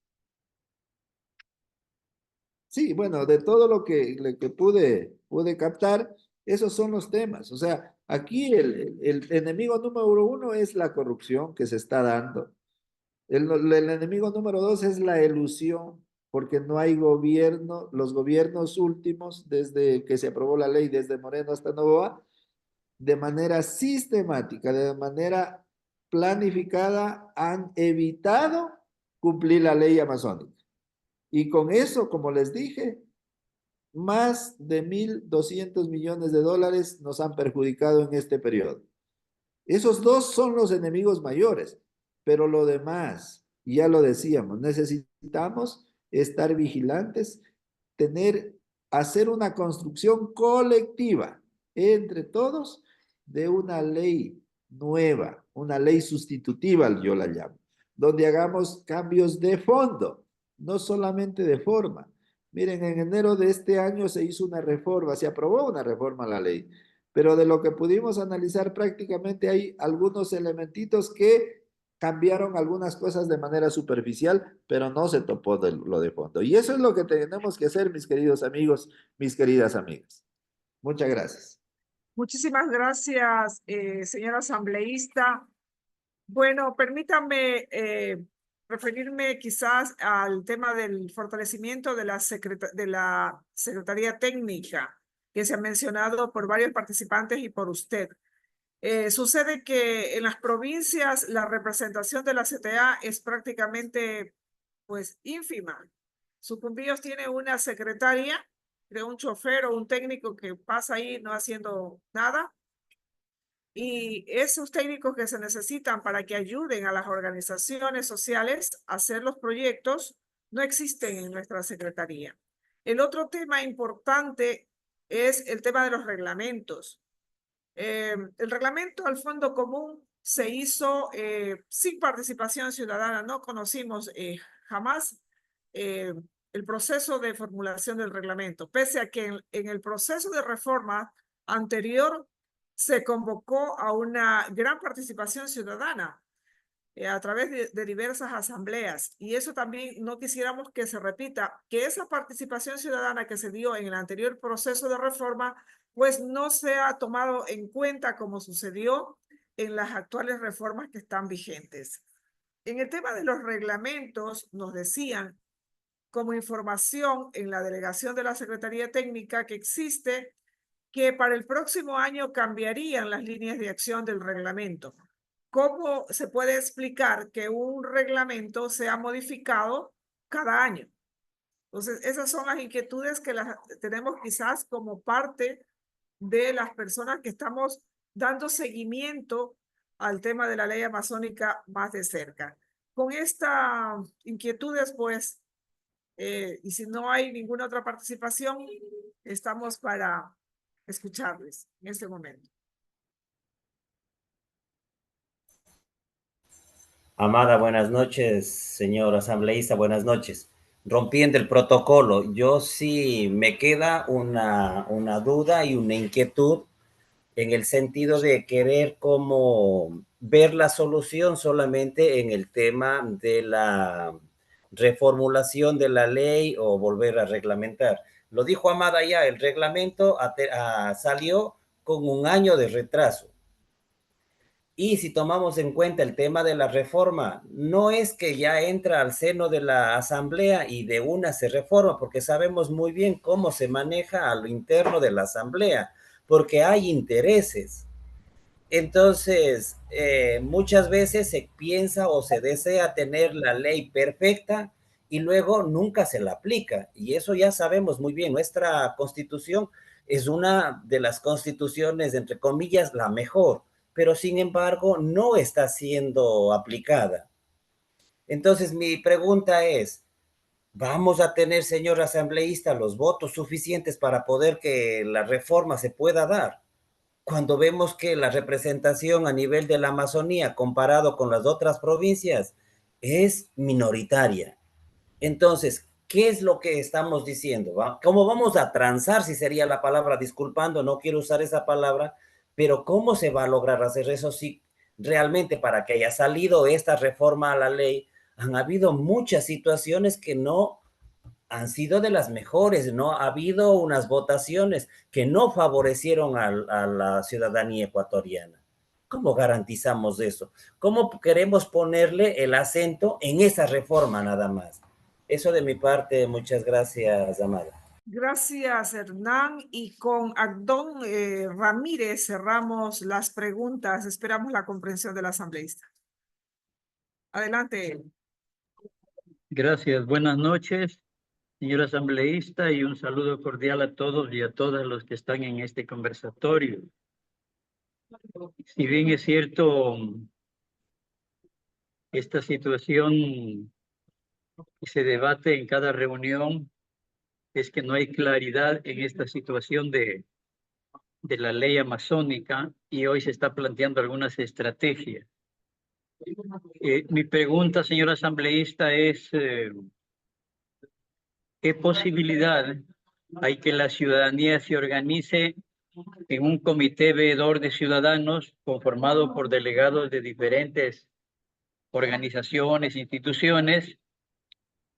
Sí, bueno, de todo lo que pude captar, esos son los temas. O sea, aquí el enemigo número 1 es la corrupción que se está dando. El enemigo número 2 es la elusión, porque no hay gobierno, los gobiernos últimos, desde que se aprobó la ley, desde Moreno hasta Noboa, de manera sistemática, de manera planificada, han evitado cumplir la ley amazónica. Y con eso, como les dije, más de 1.200 millones de dólares nos han perjudicado en este periodo. Esos dos son los enemigos mayores, pero lo demás, ya lo decíamos, necesitamos estar vigilantes, hacer una construcción colectiva entre todos de una ley nueva, una ley sustitutiva, yo la llamo, donde hagamos cambios de fondo, no solamente de forma. Miren, en enero de este año se hizo una reforma, se aprobó una reforma a la ley, pero de lo que pudimos analizar prácticamente hay algunos elementitos que cambiaron algunas cosas de manera superficial, pero no se topó lo de fondo. Y eso es lo que tenemos que hacer, mis queridos amigos, mis queridas amigas. Muchas gracias. Muchísimas gracias, señor asambleísta. Bueno, permítanme referirme quizás al tema del fortalecimiento de la Secretaría Técnica, que se ha mencionado por varios participantes y por usted. Sucede que en las provincias la representación de la CTA es prácticamente pues ínfima. Sucumbíos tiene una secretaria, de un chofer o un técnico que pasa ahí no haciendo nada. Y esos técnicos que se necesitan para que ayuden a las organizaciones sociales a hacer los proyectos no existen en nuestra secretaría. El otro tema importante es el tema de los reglamentos. El reglamento al Fondo Común se hizo sin participación ciudadana. No conocimos jamás el proceso de formulación del reglamento, pese a que en el proceso de reforma anterior se convocó a una gran participación ciudadana a través de diversas asambleas. Y eso también no quisiéramos que se repita, que esa participación ciudadana que se dio en el anterior proceso de reforma, pues no sea tomado en cuenta como sucedió en las actuales reformas que están vigentes. En el tema de los reglamentos, nos decían como información en la delegación de la Secretaría Técnica que existe que para el próximo año cambiarían las líneas de acción del reglamento. ¿Cómo se puede explicar que un reglamento sea modificado cada año? Entonces, esas son las inquietudes que las tenemos quizás como parte de las personas que estamos dando seguimiento al tema de la ley amazónica más de cerca. Con estas inquietudes, pues, y si no hay ninguna otra participación, estamos para escucharles en este momento. Amada, buenas noches, señor asambleísta, buenas noches. Rompiendo el protocolo, yo sí me queda una duda y una inquietud en el sentido de querer como ver la solución solamente en el tema de la reformulación de la ley o volver a reglamentar. Lo dijo Amada ya, el reglamento salió con un año de retraso. Y si tomamos en cuenta el tema de la reforma, no es que ya entra al seno de la asamblea y de una se reforma, porque sabemos muy bien cómo se maneja a lo interno de la asamblea, porque hay intereses. Entonces, muchas veces se piensa o se desea tener la ley perfecta y luego nunca se la aplica. Y eso ya sabemos muy bien. Nuestra constitución es una de las constituciones, entre comillas, la mejor, pero sin embargo no está siendo aplicada. Entonces, mi pregunta es, ¿vamos a tener, señor asambleísta, los votos suficientes para poder que la reforma se pueda dar? Cuando vemos que la representación a nivel de la Amazonía comparado con las otras provincias es minoritaria. Entonces, ¿qué es lo que estamos diciendo? ¿Cómo vamos a transar, si sería la palabra, disculpando, no quiero usar esa palabra, pero cómo se va a lograr hacer eso si realmente para que haya salido esta reforma a la ley han habido muchas situaciones que no han sido de las mejores, ¿no? Ha habido unas votaciones que no favorecieron a la ciudadanía ecuatoriana. ¿Cómo garantizamos eso? ¿Cómo queremos ponerle el acento en esa reforma nada más? Eso de mi parte, muchas gracias, Amada. Gracias, Hernán. Y con Agdón Ramírez cerramos las preguntas. Esperamos la comprensión del asambleísta. Adelante. Gracias. Buenas noches, señor asambleísta, y un saludo cordial a todos y a todas los que están en este conversatorio. Si bien es cierto, esta situación que se debate en cada reunión es que no hay claridad en esta situación de la ley amazónica y hoy se está planteando algunas estrategias. Mi pregunta, señor asambleísta, es ¿qué posibilidad hay que la ciudadanía se organice en un comité veedor de ciudadanos conformado por delegados de diferentes organizaciones, instituciones,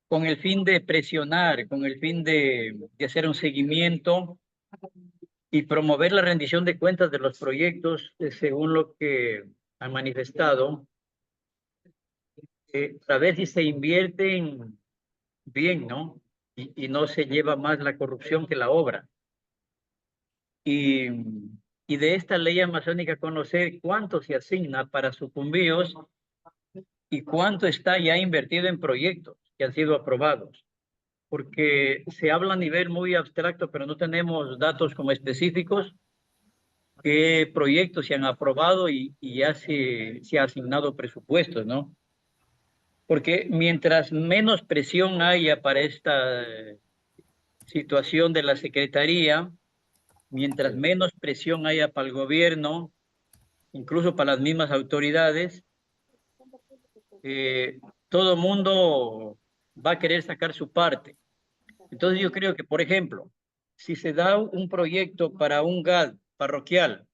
con el fin de presionar, con el fin de hacer un seguimiento y promover la rendición de cuentas de los proyectos según lo que han manifestado, a ver si se invierten bien, ¿no? Y no se lleva más la corrupción que la obra. Y de esta ley amazónica conocer cuánto se asigna para sucumbíos y cuánto está ya invertido en proyectos que han sido aprobados. Porque se habla a nivel muy abstracto, pero no tenemos datos como específicos. qué proyectos se han aprobado y ya se ha asignado presupuestos, ¿no? Porque mientras menos presión haya para esta situación de la Secretaría, mientras menos presión haya para el gobierno, incluso para las mismas autoridades, todo el mundo va a querer sacar su parte. Entonces yo creo que, por ejemplo, si se da un proyecto para un GAD parroquial,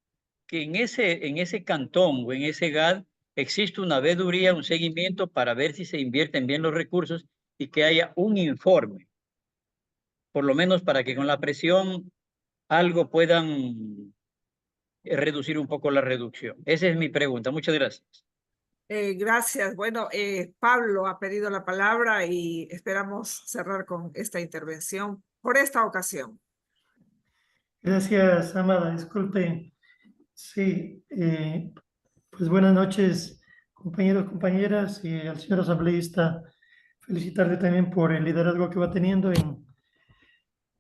que en ese cantón o en ese GAD existe una veeduría, un seguimiento para ver si se invierten bien los recursos y que haya un informe, por lo menos para que con la presión algo puedan reducir un poco la reducción. Esa es mi pregunta. Muchas gracias. Gracias. Bueno, Pablo ha pedido la palabra y esperamos cerrar con esta intervención por esta ocasión. Gracias, Amada. Disculpe. Sí, pues buenas noches, compañeros, compañeras, y al señor asambleísta, felicitarle también por el liderazgo que va teniendo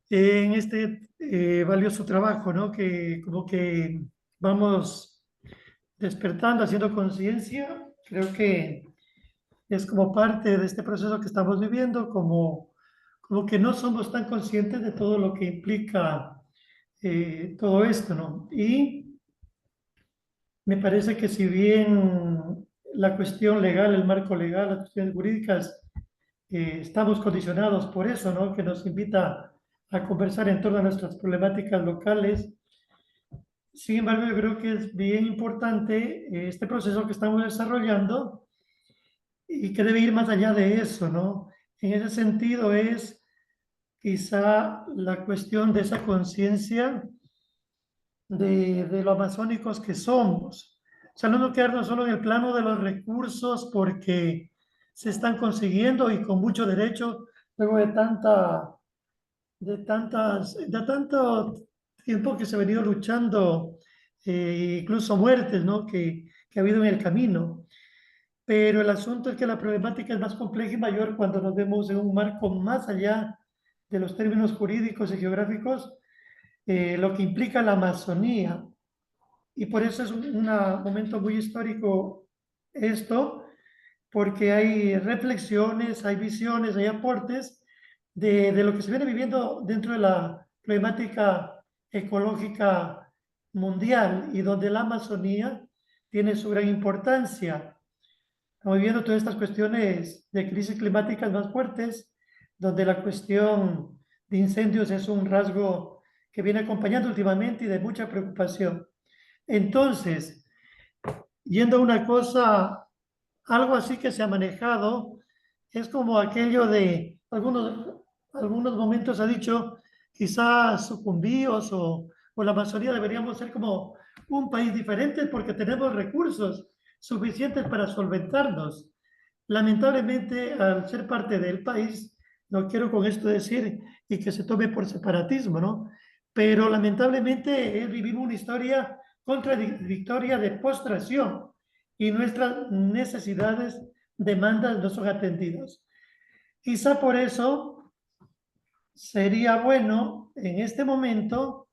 en este valioso trabajo, ¿no? Que como que vamos despertando, haciendo conciencia. Creo que es como parte de este proceso que estamos viviendo, como que no somos tan conscientes de todo lo que implica todo esto, ¿no? Y me parece que si bien la cuestión legal, el marco legal, las cuestiones jurídicas, estamos condicionados por eso, ¿no? Que nos invita a conversar en torno a nuestras problemáticas locales. Sin embargo, yo creo que es bien importante este proceso que estamos desarrollando y que debe ir más allá de eso, ¿no? En ese sentido es quizá la cuestión de esa conciencia de lo amazónicos que somos. O sea, no quedarnos solo en el plano de los recursos porque se están consiguiendo y con mucho derecho, luego de tanto tiempo que se ha venido luchando, incluso muertes, ¿no? que ha habido en el camino. Pero el asunto es que la problemática es más compleja y mayor cuando nos vemos en un marco más allá de los términos jurídicos y geográficos, lo que implica la Amazonía. Y por eso es un momento muy histórico esto, porque hay reflexiones, hay visiones, hay aportes de lo que se viene viviendo dentro de la problemática ecológica mundial y donde la Amazonía tiene su gran importancia. Estamos viviendo todas estas cuestiones de crisis climáticas más fuertes, donde la cuestión de incendios es un rasgo que viene acompañando últimamente y de mucha preocupación. Entonces, yendo a una cosa, algo así que se ha manejado, es como aquello de algunos momentos ha dicho, quizás sucumbíos o la Amazonía deberíamos ser como un país diferente porque tenemos recursos suficientes para solventarnos. Lamentablemente, al ser parte del país, no quiero con esto decir y que se tome por separatismo, ¿no? Pero lamentablemente vivimos una historia contradictoria de postración y nuestras necesidades, demandas no son atendidas. Quizá por eso sería bueno en este momento,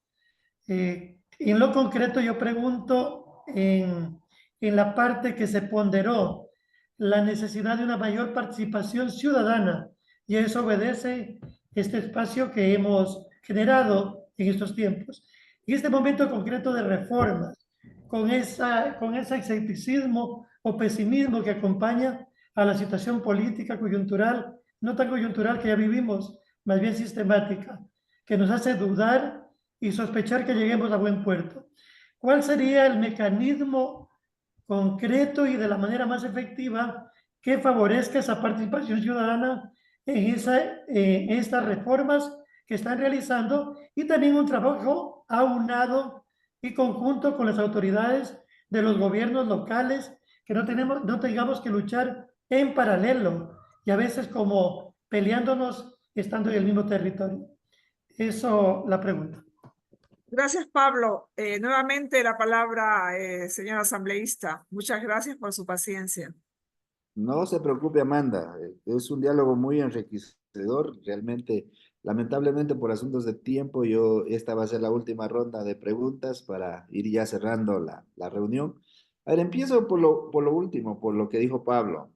en lo concreto yo pregunto en la parte que se ponderó, la necesidad de una mayor participación ciudadana, y eso obedece este espacio que hemos generado en estos tiempos. En este momento concreto de reformas, con ese escepticismo o pesimismo que acompaña a la situación política coyuntural, no tan coyuntural que ya vivimos, más bien sistemática, que nos hace dudar y sospechar que lleguemos a buen puerto. ¿Cuál sería el mecanismo concreto y de la manera más efectiva que favorezca esa participación ciudadana en estas reformas que están realizando y también un trabajo aunado y conjunto con las autoridades de los gobiernos locales, que no tengamos que luchar en paralelo y a veces como peleándonos estando en el mismo territorio? Eso la pregunta. Gracias, Pablo. Nuevamente la palabra, señor asambleísta. Muchas gracias por su paciencia. No se preocupe, Amanda. Es un diálogo muy enriquecedor. Realmente Lamentablemente por asuntos de tiempo, esta va a ser la última ronda de preguntas para ir ya cerrando la reunión. A ver, empiezo por lo último, por lo que dijo Pablo.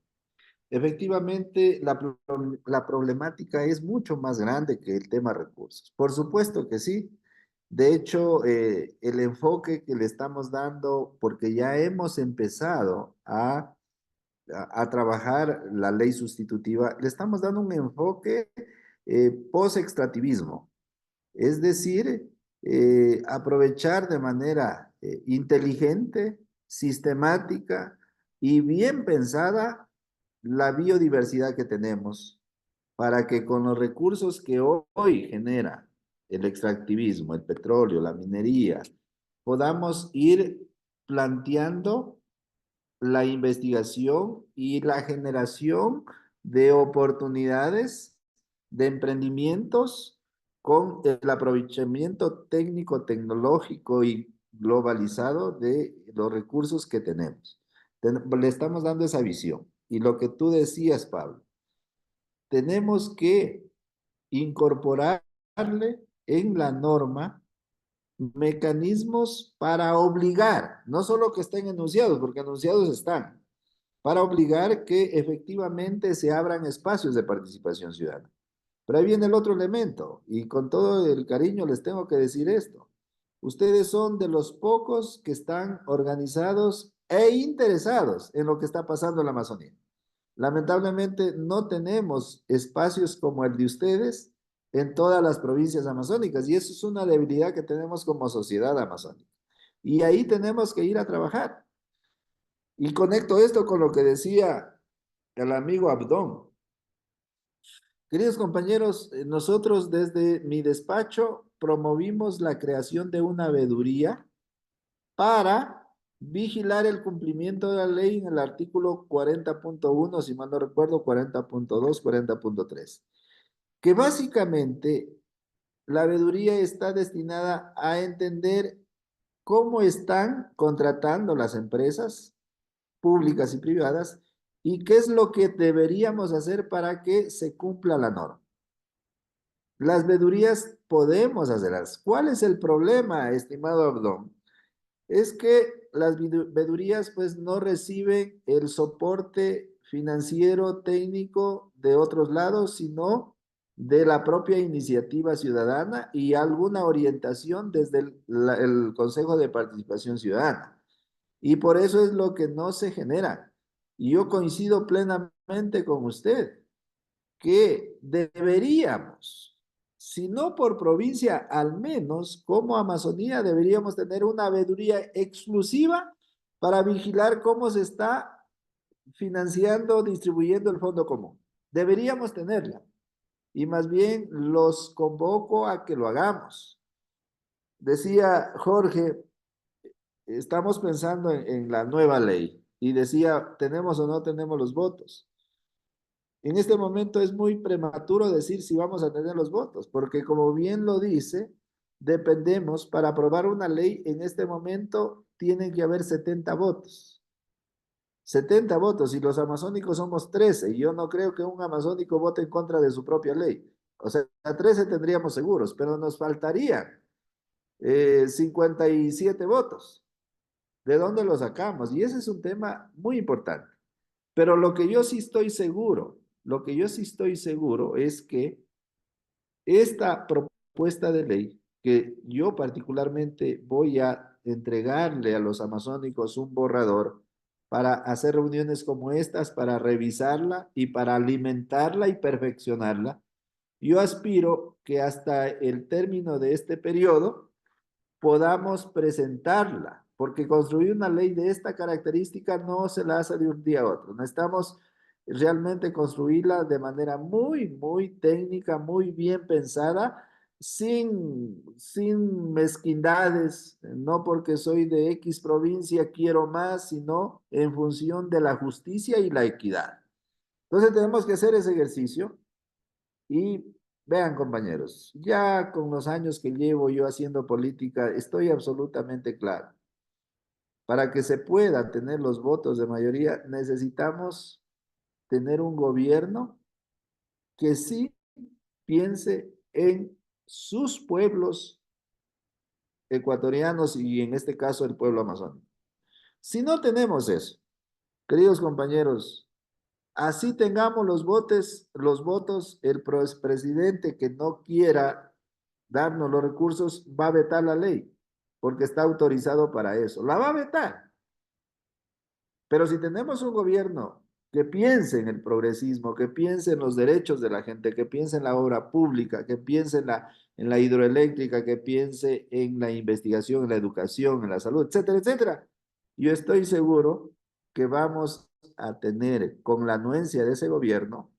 Efectivamente, la problemática es mucho más grande que el tema recursos. Por supuesto que sí. De hecho, el enfoque que le estamos dando, porque ya hemos empezado a trabajar la ley sustitutiva, le estamos dando un enfoque post-extractivismo. Es decir, aprovechar de manera inteligente, sistemática y bien pensada la biodiversidad que tenemos para que con los recursos que hoy genera el extractivismo, el petróleo, la minería, podamos ir planteando la investigación y la generación de oportunidades de emprendimientos con el aprovechamiento técnico, tecnológico y globalizado de los recursos que tenemos. Le estamos dando esa visión. Y lo que tú decías, Pablo, tenemos que incorporarle en la norma mecanismos para obligar, no solo que estén enunciados, porque enunciados están, para obligar que efectivamente se abran espacios de participación ciudadana. Pero ahí viene el otro elemento, y con todo el cariño les tengo que decir esto. Ustedes son de los pocos que están organizados e interesados en lo que está pasando en la Amazonía. Lamentablemente no tenemos espacios como el de ustedes en todas las provincias amazónicas, y eso es una debilidad que tenemos como sociedad amazónica. Y ahí tenemos que ir a trabajar. Y conecto esto con lo que decía el amigo Abdón. Queridos compañeros, nosotros desde mi despacho promovimos la creación de una veeduría para vigilar el cumplimiento de la ley en el artículo 40.1, si mal no recuerdo, 40.2, 40.3, que básicamente la veeduría está destinada a entender cómo están contratando las empresas públicas y privadas y qué es lo que deberíamos hacer para que se cumpla la norma. Las veedurías podemos hacerlas. ¿Cuál es el problema, estimado Abdón? Es que las veedurías pues no reciben el soporte financiero técnico de otros lados, sino de la propia iniciativa ciudadana y alguna orientación desde el Consejo de Participación Ciudadana. Y por eso es lo que no se genera. Y yo coincido plenamente con usted que deberíamos, si no por provincia, al menos como Amazonía, deberíamos tener una veeduría exclusiva para vigilar cómo se está financiando, distribuyendo el fondo común. Deberíamos tenerla. Y más bien los convoco a que lo hagamos. Decía Jorge, estamos pensando en la nueva ley. Y decía, ¿tenemos o no tenemos los votos? En este momento es muy prematuro decir si vamos a tener los votos, porque como bien lo dice, dependemos, para aprobar una ley, en este momento tienen que haber 70 votos. 70 votos, y los amazónicos somos 13, y yo no creo que un amazónico vote en contra de su propia ley. O sea, 13 tendríamos seguros, pero nos faltarían 57 votos. ¿De dónde los sacamos? Y ese es un tema muy importante. Pero lo que yo sí estoy seguro es que esta propuesta de ley, que yo particularmente voy a entregarle a los amazónicos un borrador para hacer reuniones como estas, para revisarla y para alimentarla y perfeccionarla, yo aspiro que hasta el término de este periodo podamos presentarla, porque construir una ley de esta característica no se la hace de un día a otro. Necesitamos realmente construirla de manera muy, muy técnica, muy bien pensada, sin mezquindades, no porque soy de X provincia quiero más, sino en función de la justicia y la equidad. Entonces tenemos que hacer ese ejercicio y vean, compañeros, ya con los años que llevo yo haciendo política, estoy absolutamente claro. Para que se pueda tener los votos de mayoría, necesitamos tener un gobierno que sí piense en sus pueblos ecuatorianos y en este caso el pueblo amazónico. Si no tenemos eso, queridos compañeros, así tengamos los votos, el presidente que no quiera darnos los recursos va a vetar la ley, porque está autorizado para eso. La va a vetar. Pero si tenemos un gobierno que piense en el progresismo, que piense en los derechos de la gente, que piense en la obra pública, que piense en la hidroeléctrica, que piense en la investigación, en la educación, en la salud, etcétera, etcétera, yo estoy seguro que vamos a tener con la anuencia de ese gobierno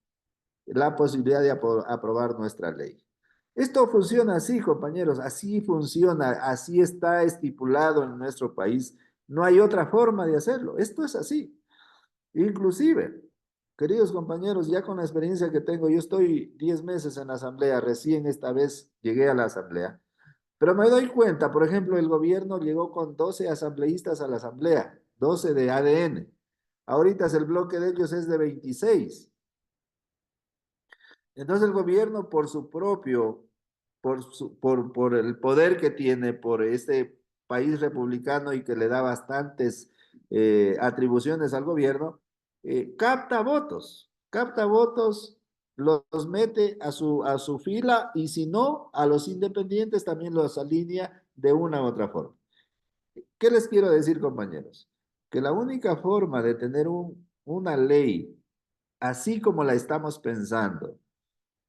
la posibilidad de aprobar nuestra ley. Esto funciona así, compañeros, así funciona, así está estipulado en nuestro país. No hay otra forma de hacerlo. Esto es así. Inclusive, queridos compañeros, ya con la experiencia que tengo, yo estoy 10 meses en la asamblea, recién esta vez llegué a la asamblea, pero me doy cuenta, por ejemplo, el gobierno llegó con 12 asambleístas a la asamblea, 12 de ADN. Ahorita el bloque de ellos es de 26. Entonces el gobierno por su propio, por el poder que tiene, por este país republicano y que le da bastantes atribuciones al gobierno, capta votos, los mete a su fila y si no, a los independientes también los alinea de una u otra forma. ¿Qué les quiero decir, compañeros? Que la única forma de tener una ley así como la estamos pensando,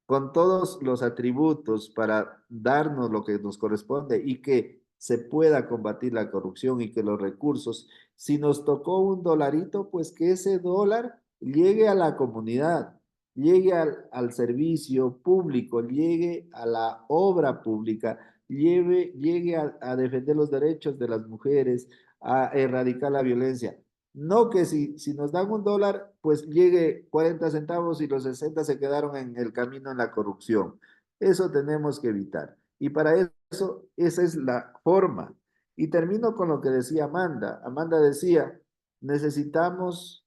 con todos los atributos para darnos lo que nos corresponde y que se pueda combatir la corrupción y que los recursos, si nos tocó un dolarito, pues que ese dólar llegue a la comunidad, llegue al servicio público, llegue a la obra pública, llegue a defender los derechos de las mujeres, a erradicar la violencia. No que si nos dan un dólar, pues llegue 40 centavos y los 60 se quedaron en el camino en la corrupción. Eso tenemos que evitar. Y para eso, esa es la forma. Y termino con lo que decía Amanda. Amanda decía, necesitamos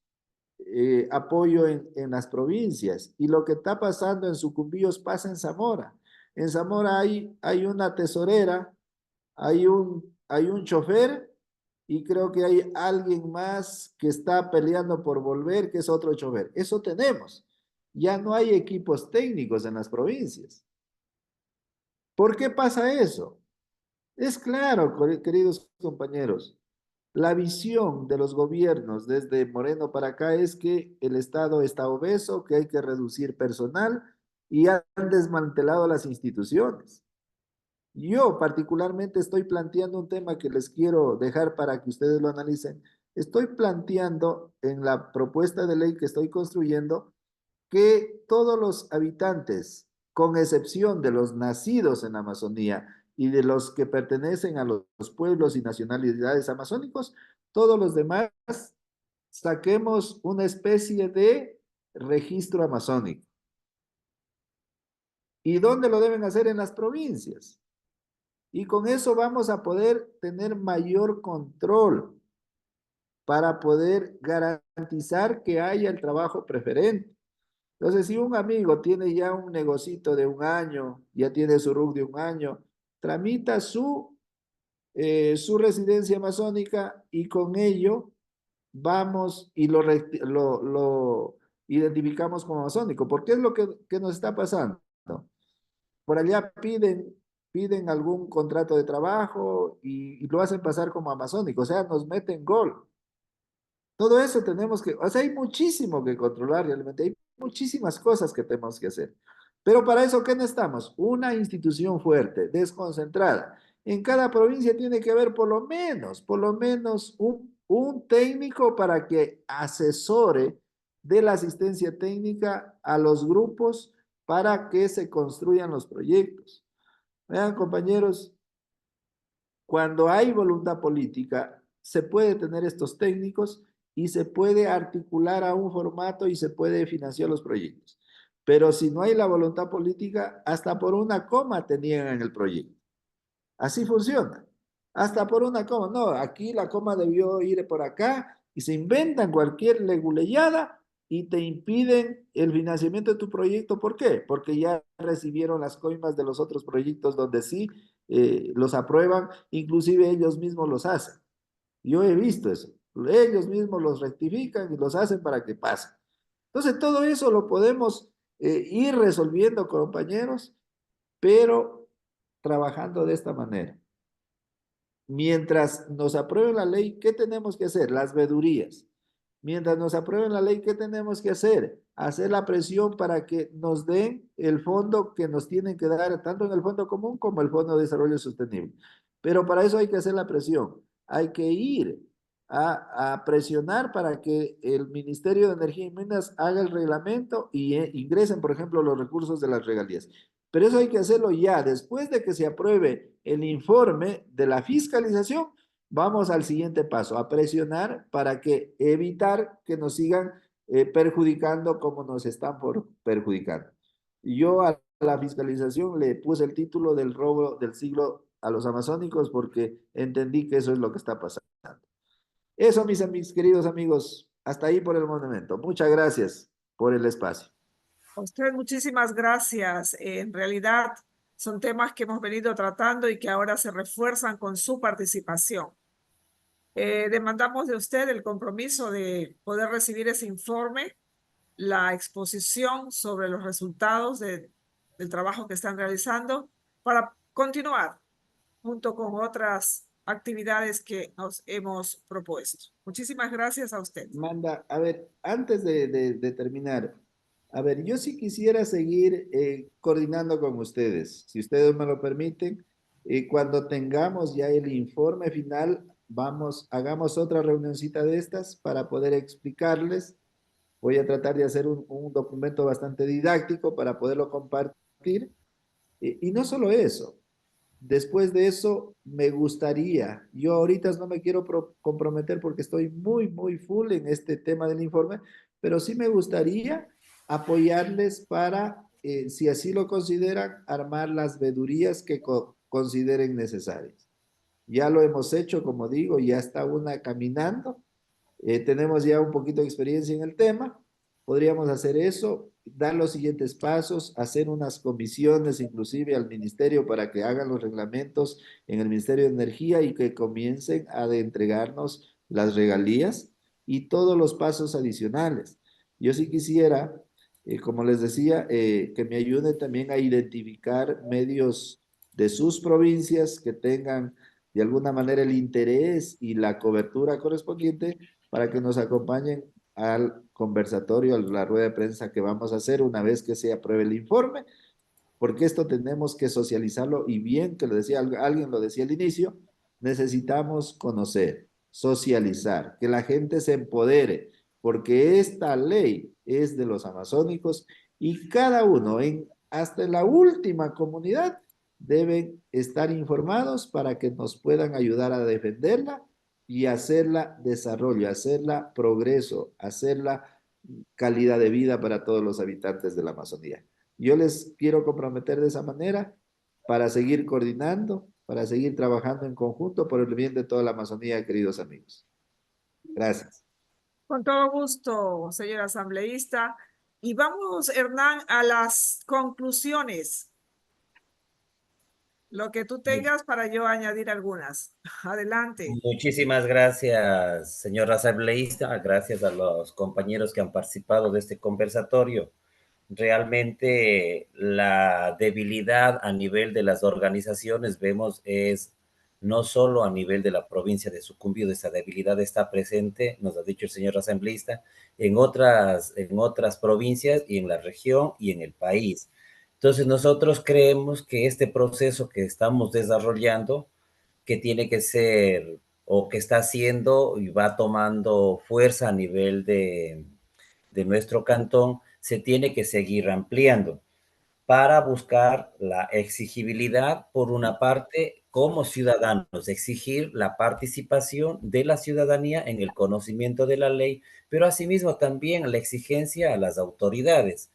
apoyo en las provincias. Y lo que está pasando en Sucumbíos pasa en Zamora. En Zamora hay una tesorera, hay un chofer y creo que hay alguien más que está peleando por volver, que es otro chofer. Eso tenemos. Ya no hay equipos técnicos en las provincias. ¿Por qué pasa eso? Es claro, queridos compañeros, la visión de los gobiernos desde Moreno para acá es que el Estado está obeso, que hay que reducir personal y han desmantelado las instituciones. Yo particularmente estoy planteando un tema que les quiero dejar para que ustedes lo analicen. Estoy planteando en la propuesta de ley que estoy construyendo que todos los habitantes, con excepción de los nacidos en la Amazonía y de los que pertenecen a los pueblos y nacionalidades amazónicos, todos los demás saquemos una especie de registro amazónico. ¿Y dónde lo deben hacer? En las provincias. Y con eso vamos a poder tener mayor control para poder garantizar que haya el trabajo preferente. Entonces, si un amigo tiene ya un negocito de 1 año, ya tiene su RUC de 1 año, tramita su residencia amazónica y con ello vamos y lo identificamos como amazónico. Porque es lo que nos está pasando. Por allá piden algún contrato de trabajo y lo hacen pasar como amazónico, o sea, nos meten gol. Todo eso tenemos que, o sea, hay muchísimo que controlar realmente, hay muchísimas cosas que tenemos que hacer. Pero para eso, ¿qué necesitamos? Una institución fuerte, desconcentrada. En cada provincia tiene que haber por lo menos un técnico para que asesore de la asistencia técnica a los grupos para que se construyan los proyectos. Vean, compañeros, cuando hay voluntad política, se puede tener estos técnicos y se puede articular a un formato y se puede financiar los proyectos. Pero si no hay la voluntad política, hasta por una coma te niegan el proyecto. Así funciona. Hasta por una coma. No, aquí la coma debió ir por acá y se inventan cualquier leguleyada y te impiden el financiamiento de tu proyecto. ¿Por qué? Porque ya recibieron las coimas de los otros proyectos donde sí los aprueban, inclusive ellos mismos los hacen. Yo he visto eso. Ellos mismos los rectifican y los hacen para que pasen. Entonces, todo eso lo podemos ir resolviendo, compañeros, pero trabajando de esta manera. Mientras nos aprueben la ley, ¿qué tenemos que hacer? Las vedurías. Mientras nos aprueben la ley, ¿qué tenemos que hacer? Hacer la presión para que nos den el fondo que nos tienen que dar, tanto en el Fondo Común como el Fondo de Desarrollo Sostenible. Pero para eso hay que hacer la presión. Hay que ir a presionar para que el Ministerio de Energía y Minas haga el reglamento y ingresen, por ejemplo, los recursos de las regalías. Pero eso hay que hacerlo ya, después de que se apruebe el informe de la fiscalización. Vamos al siguiente paso, a presionar para que evitar que nos sigan perjudicando como nos están perjudicando. Yo a la fiscalización le puse el título del robo del siglo a los amazónicos porque entendí que eso es lo que está pasando. Eso, mis queridos amigos, hasta ahí por el momento. Muchas gracias por el espacio. A usted muchísimas gracias. En realidad son temas que hemos venido tratando y que ahora se refuerzan con su participación. Demandamos de usted el compromiso de poder recibir ese informe, la exposición sobre los resultados del trabajo que están realizando para continuar junto con otras actividades que nos hemos propuesto. Muchísimas gracias a usted. Manda, a ver, antes de terminar, a ver, yo sí quisiera seguir coordinando con ustedes, si ustedes me lo permiten, cuando tengamos ya el informe final, hagamos otra reunioncita de estas para poder explicarles. Voy a tratar de hacer un documento bastante didáctico para poderlo compartir. Y no solo eso, después de eso me gustaría, yo ahorita no me quiero comprometer porque estoy muy full en este tema del informe, pero sí me gustaría apoyarles para, si así lo consideran, armar las vedurías que consideren necesarias. Ya lo hemos hecho, como digo, ya está una caminando. Tenemos ya un poquito de experiencia en el tema. Podríamos hacer eso, dar los siguientes pasos, hacer unas comisiones inclusive al ministerio para que hagan los reglamentos en el Ministerio de Energía y que comiencen a entregarnos las regalías y todos los pasos adicionales. Yo sí quisiera, como les decía, que me ayuden también a identificar medios de sus provincias que tengan de alguna manera el interés y la cobertura correspondiente para que nos acompañen al conversatorio, a la rueda de prensa que vamos a hacer una vez que se apruebe el informe, porque esto tenemos que socializarlo y bien, que lo decía alguien, lo decía al inicio, necesitamos conocer, socializar, que la gente se empodere, porque esta ley es de los amazónicos y cada uno, hasta en la última comunidad, deben estar informados para que nos puedan ayudar a defenderla y hacerla desarrollo, hacerla progreso, hacerla calidad de vida para todos los habitantes de la Amazonía. Yo les quiero comprometer de esa manera para seguir coordinando, para seguir trabajando en conjunto por el bien de toda la Amazonía, queridos amigos. Gracias. Con todo gusto, señor asambleísta. Y vamos, Hernán, a las conclusiones. Lo que tú tengas para yo añadir algunas. Adelante. Muchísimas gracias, señor asambleísta. Gracias a los compañeros que han participado de este conversatorio. Realmente la debilidad a nivel de las organizaciones, vemos, es no solo a nivel de la provincia de Sucumbíos, esa debilidad está presente, nos ha dicho el señor asambleísta, en otras provincias y en la región y en el país. Entonces nosotros creemos que este proceso que estamos desarrollando, que tiene que ser o que está haciendo y va tomando fuerza a nivel de nuestro cantón, se tiene que seguir ampliando para buscar la exigibilidad, por una parte, como ciudadanos, exigir la participación de la ciudadanía en el conocimiento de la ley, pero asimismo también la exigencia a las autoridades,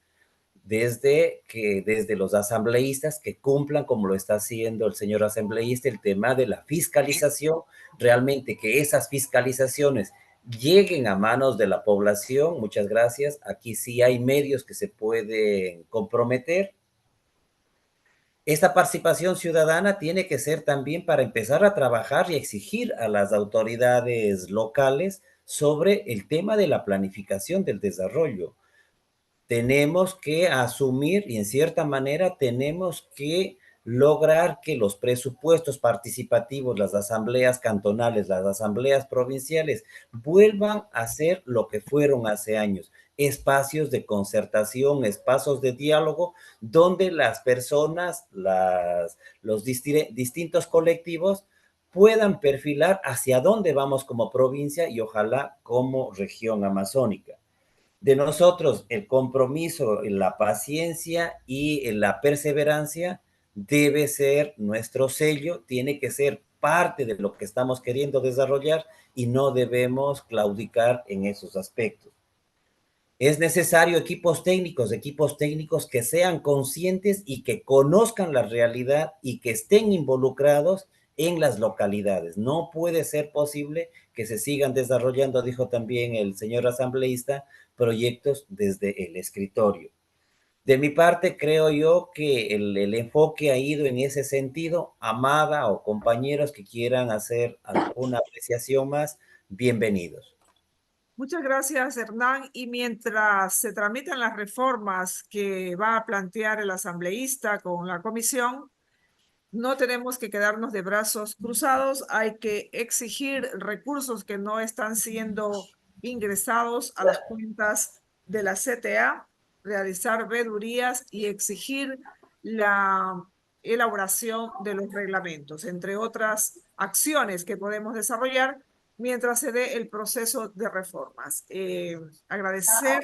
desde los asambleístas que cumplan, como lo está haciendo el señor asambleísta, el tema de la fiscalización, realmente que esas fiscalizaciones lleguen a manos de la población. Muchas gracias. Aquí sí hay medios que se pueden comprometer. Esta participación ciudadana tiene que ser también para empezar a trabajar y exigir a las autoridades locales sobre el tema de la planificación del desarrollo. Tenemos que asumir y en cierta manera tenemos que lograr que los presupuestos participativos, las asambleas cantonales, las asambleas provinciales, vuelvan a ser lo que fueron hace años, espacios de concertación, espacios de diálogo, donde las personas, los distintos colectivos puedan perfilar hacia dónde vamos como provincia y ojalá como región amazónica. De nosotros el compromiso, la paciencia y la perseverancia debe ser nuestro sello, tiene que ser parte de lo que estamos queriendo desarrollar y no debemos claudicar en esos aspectos. Es necesario equipos técnicos que sean conscientes y que conozcan la realidad y que estén involucrados en las localidades. No puede ser posible que se sigan desarrollando, dijo también el señor asambleísta, proyectos desde el escritorio. De mi parte, creo yo que el enfoque ha ido en ese sentido. Amada o compañeros que quieran hacer alguna apreciación más, bienvenidos. Muchas gracias, Hernán. Y mientras se tramitan las reformas que va a plantear el asambleísta con la comisión, no tenemos que quedarnos de brazos cruzados. Hay que exigir recursos que no están siendo ingresados a las cuentas de la CTA, realizar vedurías y exigir la elaboración de los reglamentos, entre otras acciones que podemos desarrollar mientras se dé el proceso de reformas. Agradecer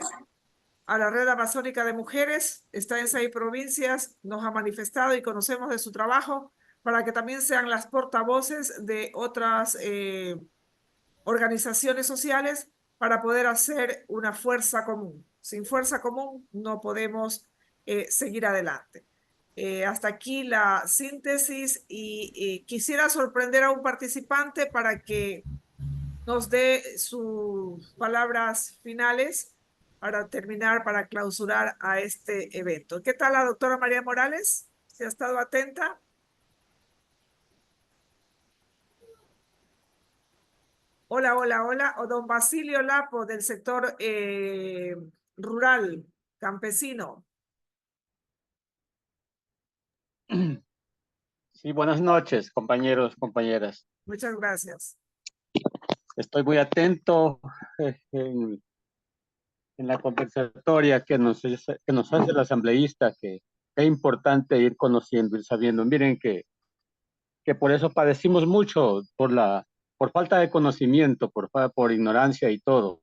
a la Red Amazónica de Mujeres, está en 6 provincias, nos ha manifestado y conocemos de su trabajo para que también sean las portavoces de otras organizaciones sociales para poder hacer una fuerza común. Sin fuerza común no podemos seguir adelante. Hasta aquí la síntesis y quisiera sorprender a un participante para que nos dé sus palabras finales para terminar, para clausurar a este evento. ¿Qué tal la doctora María Morales? ¿Se ha estado atenta? Hola, hola, hola. O don Basilio Lapo del sector rural, campesino. Sí, buenas noches, compañeros, compañeras. Muchas gracias. Estoy muy atento en la conversatoria que nos hace el asambleísta, que es importante ir conociendo, ir sabiendo. Miren que por eso padecimos mucho, por falta de conocimiento, por ignorancia y todo.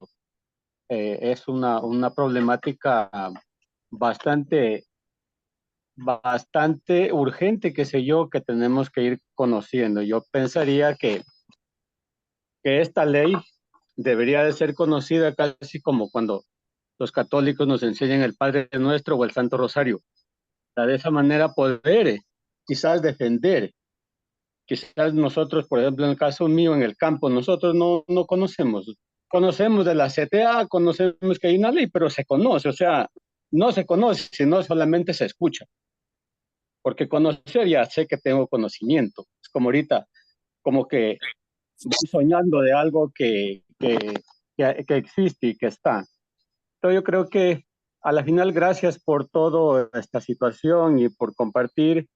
Es una problemática bastante urgente, qué sé yo, que tenemos que ir conociendo. Yo pensaría que esta ley debería de ser conocida casi como cuando los católicos nos enseñan el Padre Nuestro o el Santo Rosario. De esa manera poder quizás defender. Quizás nosotros, por ejemplo, en el caso mío, en el campo, nosotros no conocemos. Conocemos de la CTA, conocemos que hay una ley, pero se conoce, o sea, no se conoce, sino solamente se escucha. Porque conocer ya sé que tengo conocimiento. Es como ahorita, como que voy soñando de algo que existe y que está. Entonces yo creo que a la final, gracias por toda esta situación y por compartir.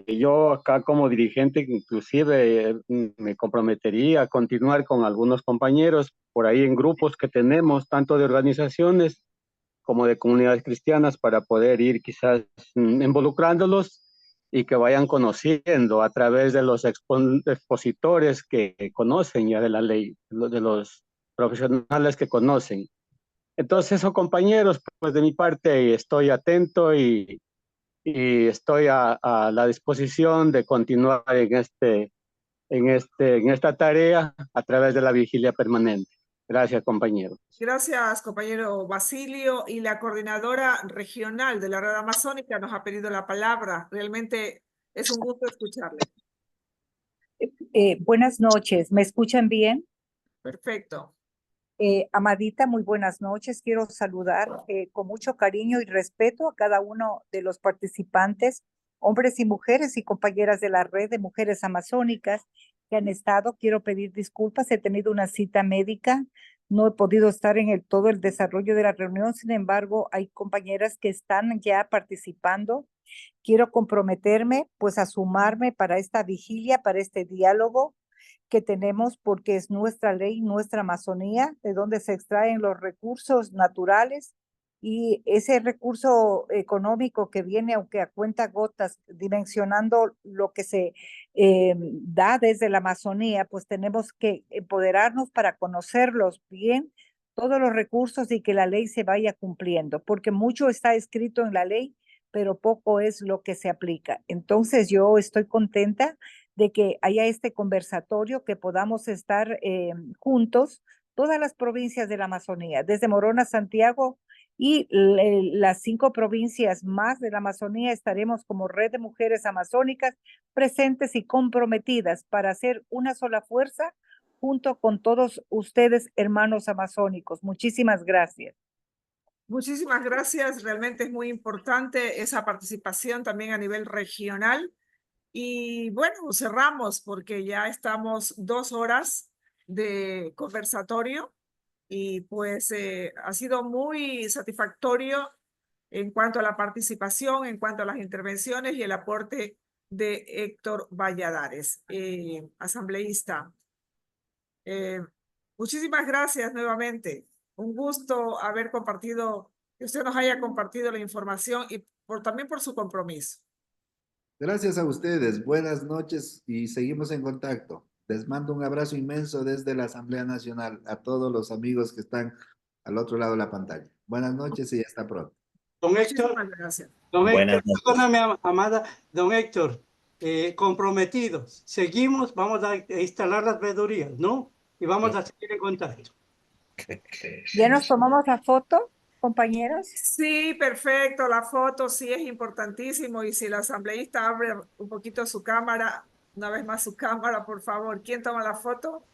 Yo acá como dirigente inclusive me comprometería a continuar con algunos compañeros por ahí en grupos que tenemos, tanto de organizaciones como de comunidades cristianas, para poder ir quizás involucrándolos y que vayan conociendo a través de los expositores que conocen ya de la ley, de los profesionales que conocen. Entonces, eso, compañeros, pues de mi parte estoy atento y estoy a la disposición de continuar en esta tarea a través de la vigilia permanente. Gracias, compañeros. Gracias, compañero Basilio. Y la coordinadora regional de la Red Amazónica nos ha pedido la palabra. Realmente es un gusto escucharle. Buenas noches, ¿me escuchan bien? Perfecto. Amadita, muy buenas noches. Quiero saludar con mucho cariño y respeto a cada uno de los participantes, hombres y mujeres y compañeras de la red de mujeres amazónicas que han estado. Quiero pedir disculpas, he tenido una cita médica, no he podido estar en todo el desarrollo de la reunión, sin embargo, hay compañeras que están ya participando. Quiero comprometerme pues a sumarme para esta vigilia, para este diálogo que tenemos, porque es nuestra ley, nuestra Amazonía, de donde se extraen los recursos naturales, y ese recurso económico que viene, aunque a cuenta gotas, dimensionando lo que se da desde la Amazonía, pues tenemos que empoderarnos para conocerlos bien, todos los recursos, y que la ley se vaya cumpliendo, porque mucho está escrito en la ley, pero poco es lo que se aplica. Entonces yo estoy contenta de que haya este conversatorio, que podamos estar juntos, todas las provincias de la Amazonía, desde Morona, Santiago y las 5 provincias más de la Amazonía, estaremos como Red de Mujeres Amazónicas presentes y comprometidas para hacer una sola fuerza junto con todos ustedes, hermanos amazónicos. Muchísimas gracias. Muchísimas gracias. Realmente es muy importante esa participación también a nivel regional. Y bueno, cerramos porque ya estamos 2 horas de conversatorio y pues ha sido muy satisfactorio en cuanto a la participación, en cuanto a las intervenciones y el aporte de Héctor Valladares, asambleísta. Muchísimas gracias nuevamente. Un gusto haber compartido, que usted nos haya compartido la información y también por su compromiso. Gracias a ustedes, buenas noches y seguimos en contacto. Les mando un abrazo inmenso desde la Asamblea Nacional a todos los amigos que están al otro lado de la pantalla. Buenas noches y hasta pronto. Don Héctor, gracias. Don Buenas Héctor, noches. perdóname, Amada, don Héctor, comprometidos, seguimos, vamos a instalar las veedurías, ¿no? Y vamos a seguir en contacto. ¿Ya nos tomamos la foto, compañeros? Sí, perfecto. La foto sí es importantísimo. Y si la asambleísta abre un poquito su cámara, una vez más su cámara, por favor. ¿Quién toma la foto?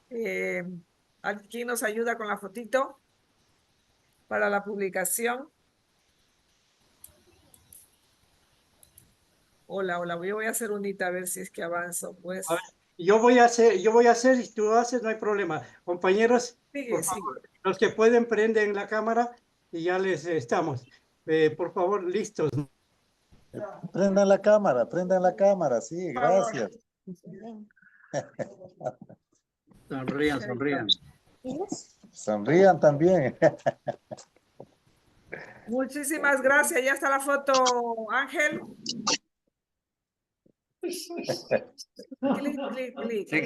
¿Quién nos ayuda con la fotito para la publicación? Hola, yo voy a hacer unita a ver si es que avanzo, pues. A ver, yo voy a hacer, y tú haces, no hay problema. Compañeros, por favor, los que pueden prenden la cámara y ya les estamos. Por favor, listos. Prendan la cámara, sí, gracias. Sonrían, sonrían. Sonrían también. Muchísimas gracias. Ya está la foto, Ángel. Clic.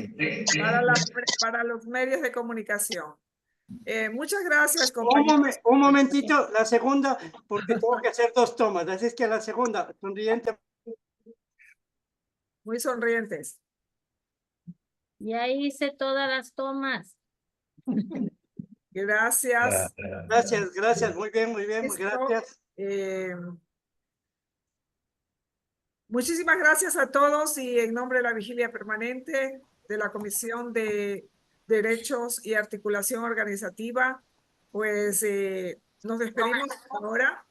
Para los medios de comunicación. Muchas gracias, compañeros. Un momentito, la segunda, porque tengo que hacer 2 tomas. Así es que la segunda, sonriente. Muy sonrientes. Ya hice todas las tomas. Gracias. Gracias. Muy bien, gracias. Muchísimas gracias a todos y en nombre de la Vigilia Permanente de la Comisión de Derechos y Articulación Organizativa, pues nos despedimos ahora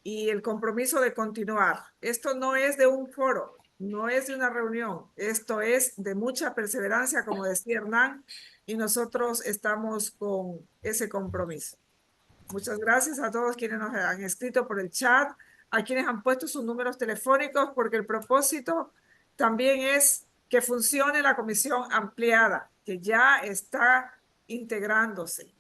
y el compromiso de continuar. Esto no es de un foro, no es de una reunión, esto es de mucha perseverancia, como decía Hernán, y nosotros estamos con ese compromiso. Muchas gracias a todos quienes nos han escrito por el chat, a quienes han puesto sus números telefónicos, porque el propósito también es que funcione la comisión ampliada, que ya está integrándose.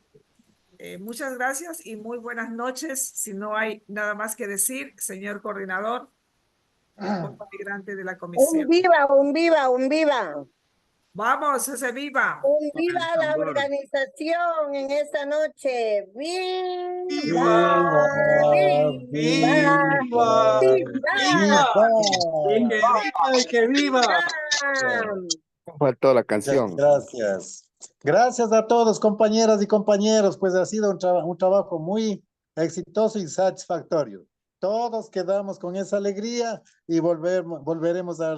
Muchas gracias y muy buenas noches. Si no hay nada más que decir, señor coordinador, integrante de la comisión. Un viva. Vamos, ese viva. Un viva la organización en esta noche. ¡Viva! ¡Que viva! Faltó la canción. Gracias a todos, compañeras y compañeros, pues ha sido un trabajo muy exitoso y satisfactorio. Todos quedamos con esa alegría y volveremos a